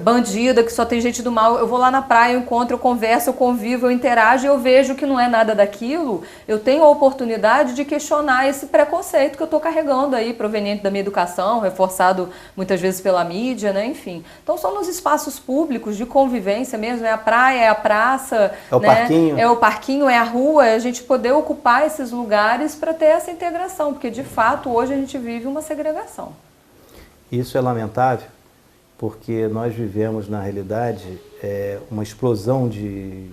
bandida, que só tem gente do mal, eu vou lá na praia, eu encontro, eu converso, eu convivo, eu interajo e eu vejo que não é nada daquilo, eu tenho a oportunidade de questionar esse preconceito que eu estou carregando aí, proveniente da minha educação, reforçado muitas vezes pela mídia, né? Enfim. Então, são nos espaços públicos de convivência mesmo, é a praia, é a praça, é o parquinho. É o parquinho, é a rua, é a gente poder ocupar esses lugares para ter essa integração, porque de fato hoje a gente vive uma segregação. Isso é lamentável, porque nós vivemos na realidade uma explosão de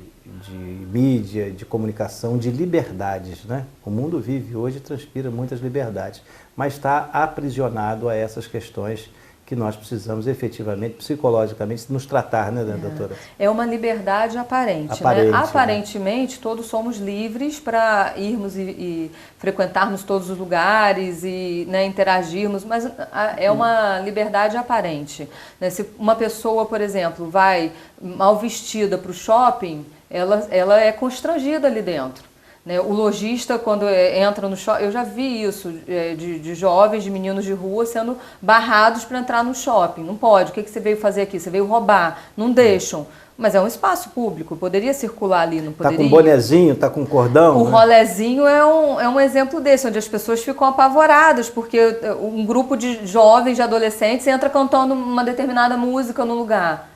mídia, de comunicação, de liberdades, né? O mundo vive hoje e transpira muitas liberdades, mas está aprisionado a essas questões que nós precisamos efetivamente, psicologicamente, nos tratar, né, doutora? É uma liberdade aparente, né? Aparentemente, todos somos livres para irmos e frequentarmos todos os lugares e, né, interagirmos, mas é uma liberdade aparente. Né? Se uma pessoa, por exemplo, vai mal vestida para o shopping, ela é constrangida ali dentro. Né, o lojista, quando entra no shopping, eu já vi isso, de jovens, de meninos de rua sendo barrados para entrar no shopping. Não pode, o que você veio fazer aqui? Você veio roubar, não deixam. Mas é um espaço público, poderia circular ali, não poderia? Tá com bonezinho, tá com cordão? O rolezinho é um exemplo desse, onde as pessoas ficam apavoradas, porque um grupo de jovens, de adolescentes, entra cantando uma determinada música no lugar.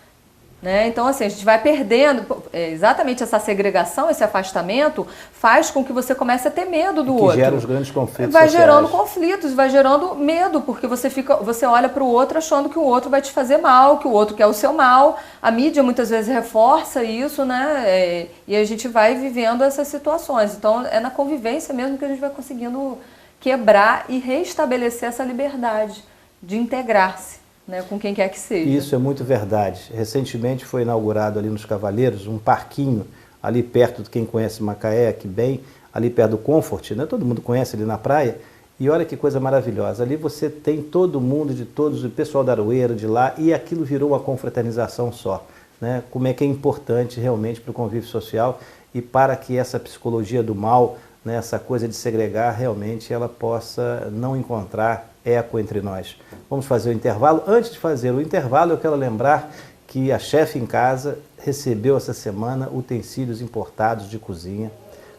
Né? Então, assim, a gente vai perdendo, exatamente essa segregação, esse afastamento, faz com que você comece a ter medo do outro. Que gera os grandes conflitos vai sociais. Gerando conflitos, vai gerando medo, porque você olha para o outro achando que o outro vai te fazer mal, que o outro quer o seu mal. A mídia muitas vezes reforça isso, né? E a gente vai vivendo essas situações. Então, é na convivência mesmo que a gente vai conseguindo quebrar e restabelecer essa liberdade de integrar-se. Né, com quem quer que seja. Isso é muito verdade. Recentemente foi inaugurado ali nos Cavaleiros um parquinho ali perto de quem conhece Macaé, aqui bem, ali perto do Comfort, né? Todo mundo conhece ali na praia. E olha que coisa maravilhosa. Ali você tem todo mundo, o pessoal da Aroeira, de lá, e aquilo virou uma confraternização só. Né? Como é que é importante realmente para o convívio social e para que essa psicologia do mal, né, essa coisa de segregar, realmente ela possa não encontrar eco entre nós. Vamos fazer o intervalo. Antes de fazer o intervalo, eu quero lembrar que a Chefe em Casa recebeu essa semana utensílios importados de cozinha.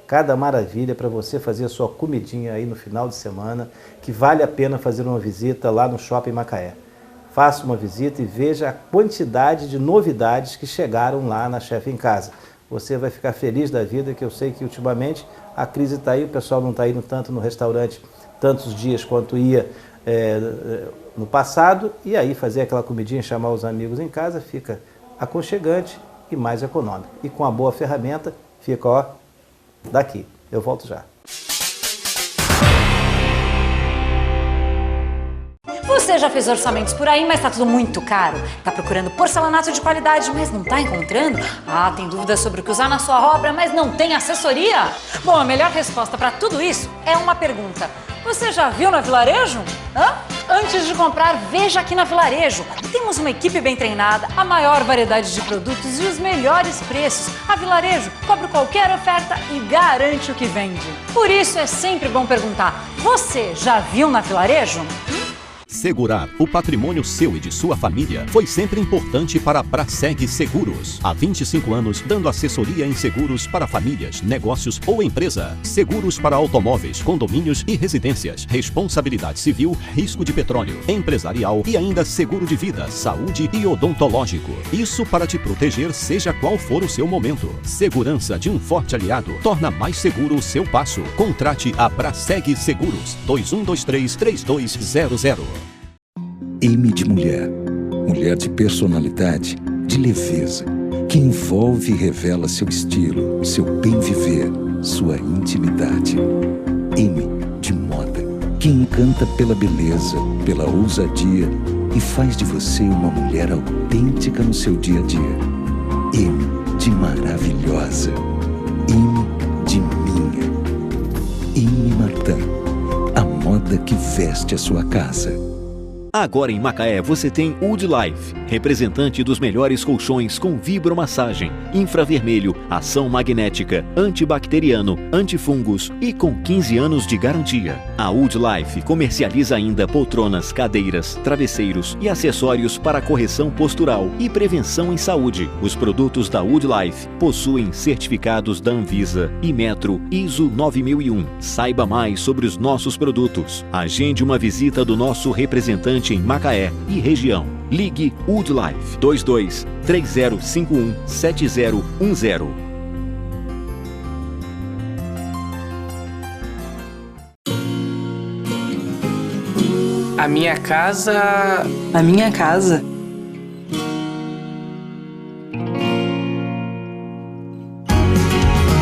Cada maravilha para você fazer a sua comidinha aí no final de semana, que vale a pena fazer uma visita lá no Shopping Macaé. Faça uma visita e veja a quantidade de novidades que chegaram lá na Chefe em Casa. Você vai ficar feliz da vida, que eu sei que ultimamente a crise está aí, o pessoal não está indo tanto no restaurante tantos dias quanto ia no passado, e aí fazer aquela comidinha, chamar os amigos em casa, fica aconchegante e mais econômico. E com a boa ferramenta, fica, ó, daqui. Eu volto já. Você já fez orçamentos por aí, mas tá tudo muito caro? Tá procurando porcelanato de qualidade, mas não tá encontrando? Tem dúvidas sobre o que usar na sua obra, mas não tem assessoria? Bom, a melhor resposta para tudo isso é uma pergunta. Você já viu na Vilarejo? Antes de comprar, veja aqui na Vilarejo. Temos uma equipe bem treinada, a maior variedade de produtos e os melhores preços. A Vilarejo cobre qualquer oferta e garante o que vende. Por isso é sempre bom perguntar, você já viu na Vilarejo? Segurar o patrimônio seu e de sua família foi sempre importante para a Braseg Seguros. Há 25 anos, dando assessoria em seguros para famílias, negócios ou empresa. Seguros para automóveis, condomínios e residências. Responsabilidade civil, risco de petróleo, empresarial e ainda seguro de vida, saúde e odontológico. Isso para te proteger, seja qual for o seu momento. Segurança de um forte aliado torna mais seguro o seu passo. Contrate a Braseg Seguros. 2123-3200. M de mulher. Mulher de personalidade, de leveza, que envolve e revela seu estilo, seu bem viver, sua intimidade. M de moda, que encanta pela beleza, pela ousadia e faz de você uma mulher autêntica no seu dia a dia. M de maravilhosa. M de minha. Imatã, a moda que veste a sua casa. Agora em Macaé você tem Wood Life, representante dos melhores colchões com vibromassagem, infravermelho, ação magnética, antibacteriano, antifungos e com 15 anos de garantia. A Wood Life comercializa ainda poltronas, cadeiras, travesseiros e acessórios para correção postural e prevenção em saúde. Os produtos da Wood Life possuem certificados da Anvisa e Metro ISO 9001. Saiba mais sobre os nossos produtos. Agende uma visita do nosso representante em Macaé e região. Ligue Wood Life 22 3051 7010. A minha casa. A minha casa.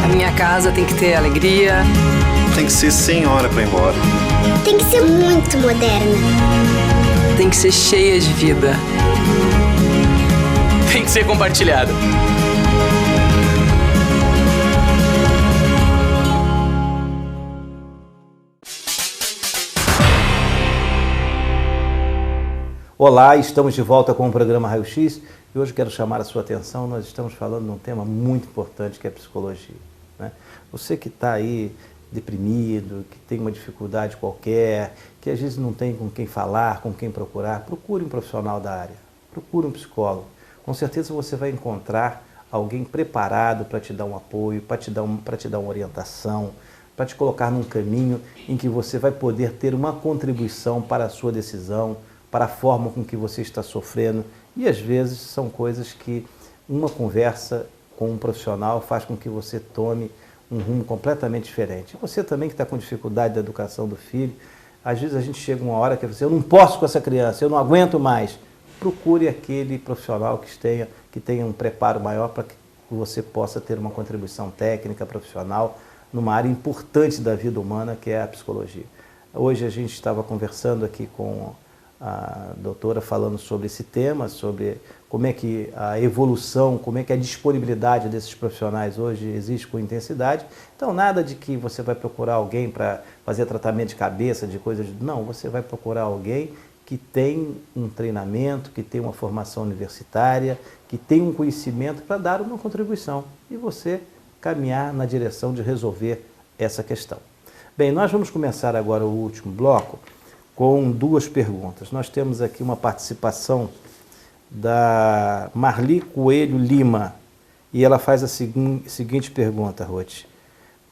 A minha casa tem que ter alegria. Tem que ser sem hora para ir embora. Tem que ser muito moderna. Tem que ser cheia de vida. Tem que ser compartilhado. Olá, estamos de volta com o programa Raio X e hoje quero chamar a sua atenção. Nós estamos falando de um tema muito importante que é a psicologia, né? Você que está aí deprimido, que tem uma dificuldade qualquer, que às vezes não tem com quem falar, com quem procurar, procure um profissional da área, procure um psicólogo. Com certeza você vai encontrar alguém preparado para te dar um apoio, para te dar uma orientação, para te colocar num caminho em que você vai poder ter uma contribuição para a sua decisão, para a forma com que você está sofrendo. E às vezes são coisas que uma conversa com um profissional faz com que você tome um rumo completamente diferente. Você também que está com dificuldade da educação do filho, às vezes a gente chega uma hora que você, eu não posso com essa criança, eu não aguento mais. Procure aquele profissional que tenha um preparo maior para que você possa ter uma contribuição técnica, profissional, numa área importante da vida humana, que é a psicologia. Hoje a gente estava conversando aqui com a doutora falando sobre esse tema, sobre como é que a evolução, como é que a disponibilidade desses profissionais hoje existe com intensidade. Então, nada de que você vai procurar alguém para fazer tratamento de cabeça, de coisas... Não, você vai procurar alguém que tem um treinamento, que tem uma formação universitária, que tem um conhecimento para dar uma contribuição e você caminhar na direção de resolver essa questão. Bem, nós vamos começar agora o último bloco com duas perguntas. Nós temos aqui uma participação da Marli Coelho Lima e ela faz a seguinte pergunta, Ruth.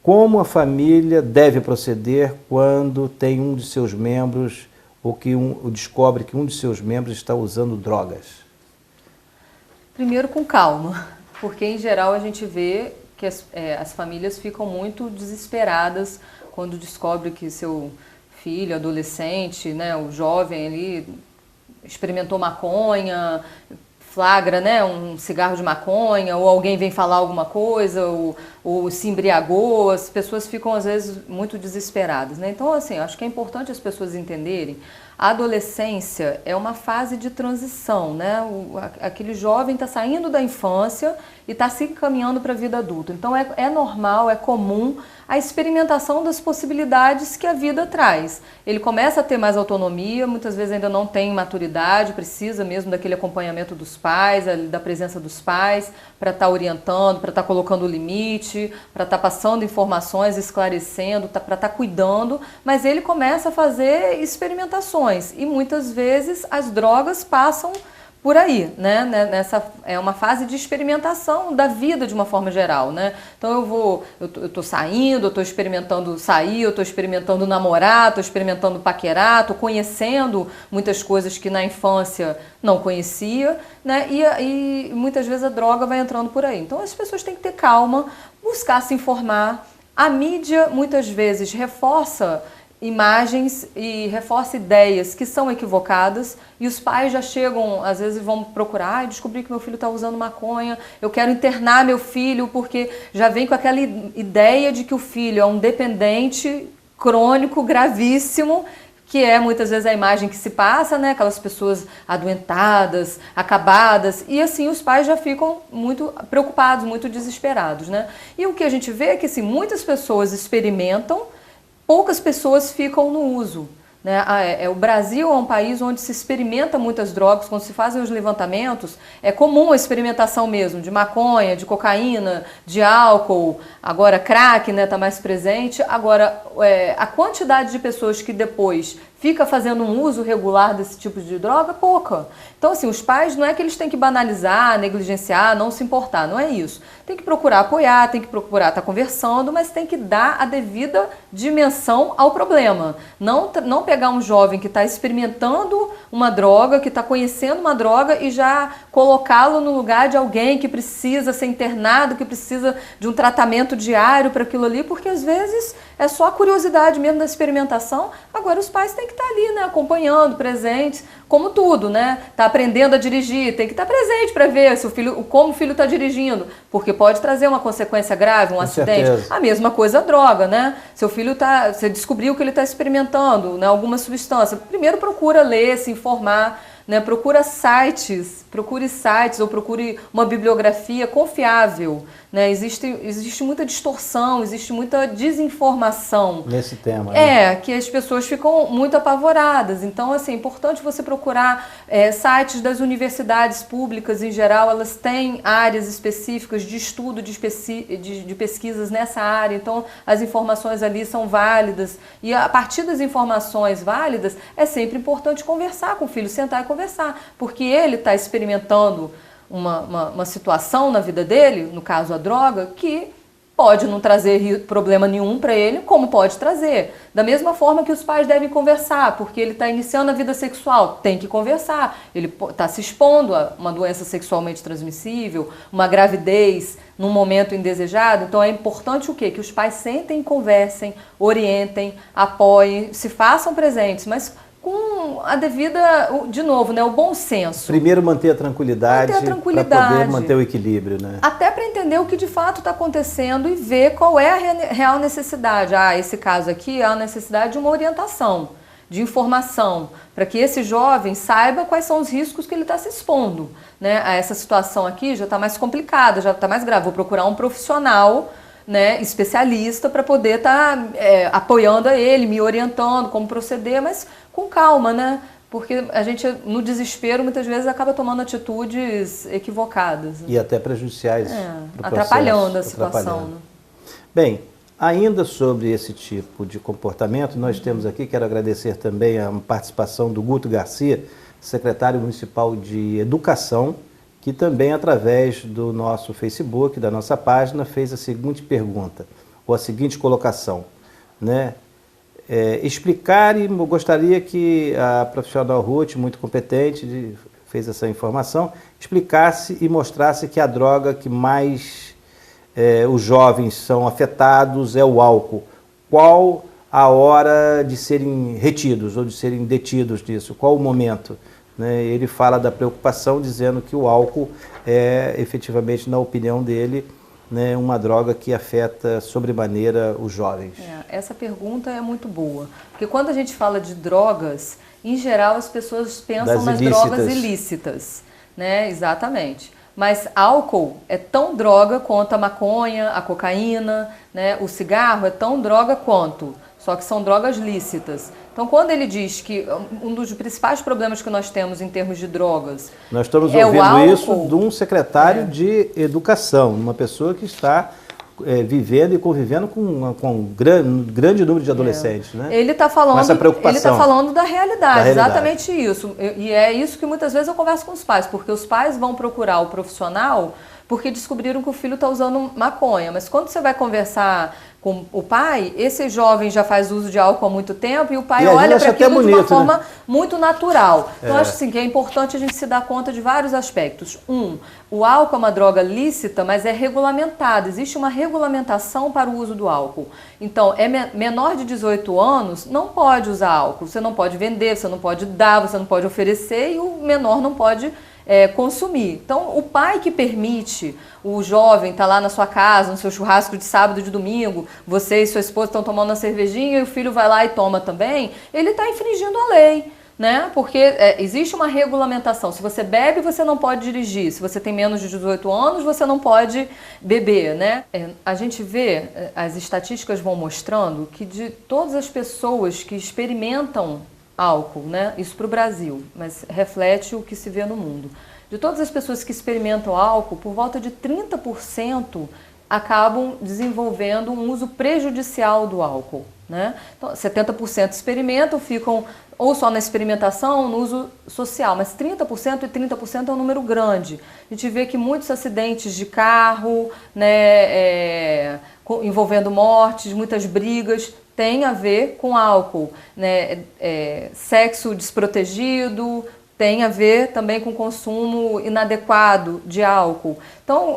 Como a família deve proceder quando tem um de seus membros ou descobre que um de seus membros está usando drogas? Primeiro com calma, porque em geral a gente vê que as famílias ficam muito desesperadas quando descobre que seu filho, adolescente, né, o jovem ali experimentou maconha, flagra, né, um cigarro de maconha, ou alguém vem falar alguma coisa, ou se embriagou, as pessoas ficam às vezes muito desesperadas, né? Então, assim, acho que é importante as pessoas entenderem, a adolescência é uma fase de transição, né? Aquele jovem está saindo da infância e está se encaminhando para a vida adulta. Então é normal, é comum a experimentação das possibilidades que a vida traz. Ele começa a ter mais autonomia, muitas vezes ainda não tem maturidade, precisa mesmo daquele acompanhamento dos pais, da presença dos pais, para estar orientando, para estar colocando o limite, para estar passando informações, esclarecendo, para estar cuidando, mas ele começa a fazer experimentações e muitas vezes as drogas passam por aí, né? Nessa é uma fase de experimentação da vida de uma forma geral, né? Então eu tô saindo, eu tô experimentando sair, eu tô experimentando namorar, tô experimentando paquerar, tô conhecendo muitas coisas que na infância não conhecia, né? E muitas vezes a droga vai entrando por aí. Então as pessoas têm que ter calma, buscar se informar. A mídia muitas vezes reforça imagens e reforça ideias que são equivocadas e os pais já chegam, às vezes vão procurar, descobri que meu filho está usando maconha, eu quero internar meu filho porque já vem com aquela ideia de que o filho é um dependente crônico, gravíssimo, que é muitas vezes a imagem que se passa, né? Aquelas pessoas adoentadas, acabadas, e assim os pais já ficam muito preocupados, muito desesperados, né? E o que a gente vê é que assim, muitas pessoas experimentam, poucas pessoas ficam no uso. Né? O Brasil é um país onde se experimenta muitas drogas, quando se fazem os levantamentos, é comum a experimentação mesmo, de maconha, de cocaína, de álcool, agora crack, né, tá mais presente. Agora, a quantidade de pessoas que depois fica fazendo um uso regular desse tipo de droga, pouca. Então, assim, os pais não é que eles têm que banalizar, negligenciar, não se importar, não é isso. Tem que procurar apoiar, tem que procurar estar conversando, mas tem que dar a devida dimensão ao problema. Não pegar um jovem que está experimentando uma droga, que está conhecendo uma droga e já colocá-lo no lugar de alguém que precisa ser internado, que precisa de um tratamento diário para aquilo ali, porque às vezes é só a curiosidade mesmo da experimentação. Agora os pais têm que estar ali, né, acompanhando, presentes, como tudo, né? Tá aprendendo a dirigir, tem que estar presente para ver se como o filho está dirigindo, porque pode trazer uma consequência grave, um acidente. Certeza. A mesma coisa a droga, né? Seu filho você descobriu que ele está experimentando, né, alguma substância. Primeiro procura ler, se informar, né? Procure sites ou procure uma bibliografia confiável. Né? Existe muita distorção, existe muita desinformação. Nesse tema. Né? Que as pessoas ficam muito apavoradas. Então, assim, é importante você procurar sites das universidades públicas em geral, elas têm áreas específicas de estudo, de pesquisas nessa área. Então, as informações ali são válidas. E a partir das informações válidas, é sempre importante conversar com o filho, sentar e conversar. Porque ele está experimentando uma situação na vida dele, no caso a droga, que pode não trazer problema nenhum para ele, como pode trazer. Da mesma forma que os pais devem conversar, porque ele está iniciando a vida sexual, tem que conversar. Ele está se expondo a uma doença sexualmente transmissível, uma gravidez num momento indesejado. Então é importante o quê? Que os pais sentem, conversem, orientem, apoiem, se façam presentes, mas com a devida, de novo, né, o bom senso. Primeiro manter a tranquilidade para poder manter o equilíbrio. Né? Até para entender o que de fato está acontecendo e ver qual é a real necessidade. Esse caso aqui há a necessidade de uma orientação, de informação, para que esse jovem saiba quais são os riscos que ele está se expondo. Né? Essa situação aqui já está mais complicada, já está mais grave. Vou procurar um profissional, né, especialista, para poder estar apoiando a ele, me orientando como proceder, mas com calma, né? Porque a gente, no desespero, muitas vezes acaba tomando atitudes equivocadas. Né? E até prejudiciais. Atrapalhando a situação. Né? Bem, ainda sobre esse tipo de comportamento, nós temos aqui, quero agradecer também a participação do Guto Garcia, secretário municipal de Educação, que também, através do nosso Facebook, da nossa página, fez a seguinte pergunta, ou a seguinte colocação, né? Explicar, e gostaria que a profissional Ruth, muito competente, fez essa informação, explicasse e mostrasse que a droga que mais os jovens são afetados é o álcool. Qual a hora de serem retidos ou de serem detidos disso? Qual o momento? Ele fala da preocupação, dizendo que o álcool é, efetivamente, na opinião dele, uma droga que afeta sobremaneira os jovens. Essa pergunta é muito boa, porque quando a gente fala de drogas, em geral as pessoas pensam nas drogas ilícitas, né? Exatamente. Mas álcool é tão droga quanto a maconha, a cocaína, né? O cigarro é tão droga quanto, só que são drogas lícitas. Então, quando ele diz que um dos principais problemas que nós temos em termos de drogas nós estamos ouvindo isso de um secretário de Educação, uma pessoa que está vivendo e convivendo com um grande número de adolescentes. Né? Ele está falando, essa preocupação. Ele está falando da realidade, exatamente isso. E é isso que muitas vezes eu converso com os pais, porque os pais vão procurar o profissional porque descobriram que o filho está usando maconha. Mas quando você vai conversar com o pai, esse jovem já faz uso de álcool há muito tempo e o pai olha para aquilo de uma forma muito natural. Então, acho assim, que é importante a gente se dar conta de vários aspectos. O álcool é uma droga lícita, mas é regulamentada. Existe uma regulamentação para o uso do álcool. Então, menor de 18 anos não pode usar álcool. Você não pode vender, você não pode dar, você não pode oferecer e o menor não pode consumir. Então, o pai que permite o jovem estar lá na sua casa, no seu churrasco de sábado e de domingo, você e sua esposa estão tomando uma cervejinha e o filho vai lá e toma também, ele está infringindo a lei. Né? Porque existe uma regulamentação. Se você bebe, você não pode dirigir. Se você tem menos de 18 anos, você não pode beber. Né? A gente vê, as estatísticas vão mostrando que de todas as pessoas que experimentam álcool, né? Isso para o Brasil, mas reflete o que se vê no mundo. De todas as pessoas que experimentam álcool, por volta de 30% acabam desenvolvendo um uso prejudicial do álcool. Né? Então, 70% experimentam, ficam ou só na experimentação, no uso social, mas 30% e 30% é um número grande. A gente vê que muitos acidentes de carro, né, envolvendo mortes, muitas brigas, têm a ver com álcool. Né? Sexo desprotegido tem a ver também com consumo inadequado de álcool. Então,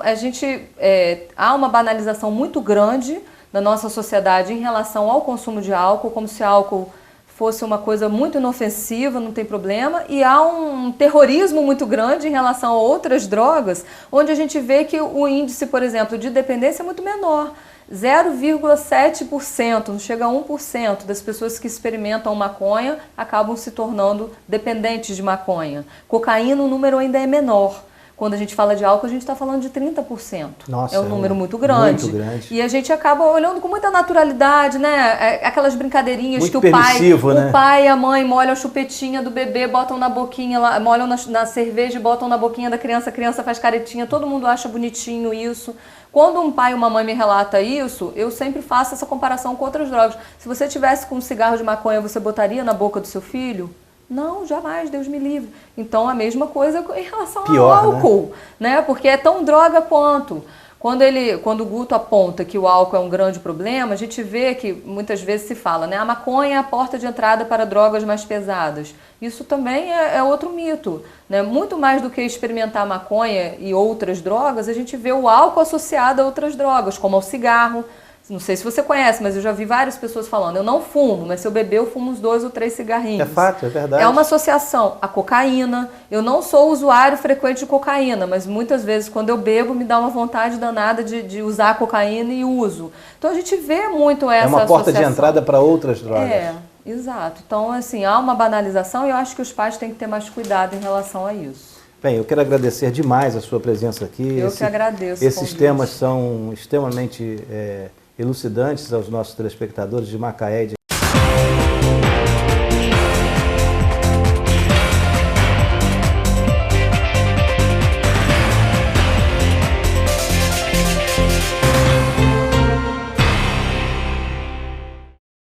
há uma banalização muito grande na nossa sociedade em relação ao consumo de álcool, como se álcool fosse uma coisa muito inofensiva, não tem problema, e há um terrorismo muito grande em relação a outras drogas, onde a gente vê que o índice, por exemplo, de dependência é muito menor. 0,7%, não chega a 1% das pessoas que experimentam maconha acabam se tornando dependentes de maconha. Cocaína, o número ainda é menor. Quando a gente fala de álcool, a gente está falando de 30%. Nossa, é um número muito grande. Muito grande. E a gente acaba olhando com muita naturalidade, né? Aquelas brincadeirinhas muito que né? o pai e a mãe molham a chupetinha do bebê, botam na boquinha, molham na cerveja e botam na boquinha da criança, a criança faz caretinha, todo mundo acha bonitinho isso. Quando um pai ou uma mãe me relata isso, eu sempre faço essa comparação com outras drogas. Se você tivesse com um cigarro de maconha, você botaria na boca do seu filho? Não, jamais, Deus me livre. Então, a mesma coisa em relação ao álcool, né? Porque é tão droga quanto. Quando o Guto aponta que o álcool é um grande problema, a gente vê que muitas vezes se fala, né? A maconha é a porta de entrada para drogas mais pesadas. Isso também é outro mito, né? Muito mais do que experimentar maconha e outras drogas, a gente vê o álcool associado a outras drogas, como ao cigarro. Não sei se você conhece, mas eu já vi várias pessoas falando, eu não fumo, mas se eu beber eu fumo uns 2 ou 3 cigarrinhos. É fato, é verdade. É uma associação. A cocaína, eu não sou usuário frequente de cocaína, mas muitas vezes quando eu bebo me dá uma vontade danada de usar a cocaína e uso. Então a gente vê muito essa associação. É uma porta de entrada para outras drogas. Exato. Então, assim, há uma banalização e eu acho que os pais têm que ter mais cuidado em relação a isso. Bem, eu quero agradecer demais a sua presença aqui. Eu que agradeço. Esses temas são extremamente elucidantes aos nossos telespectadores de Macaé e de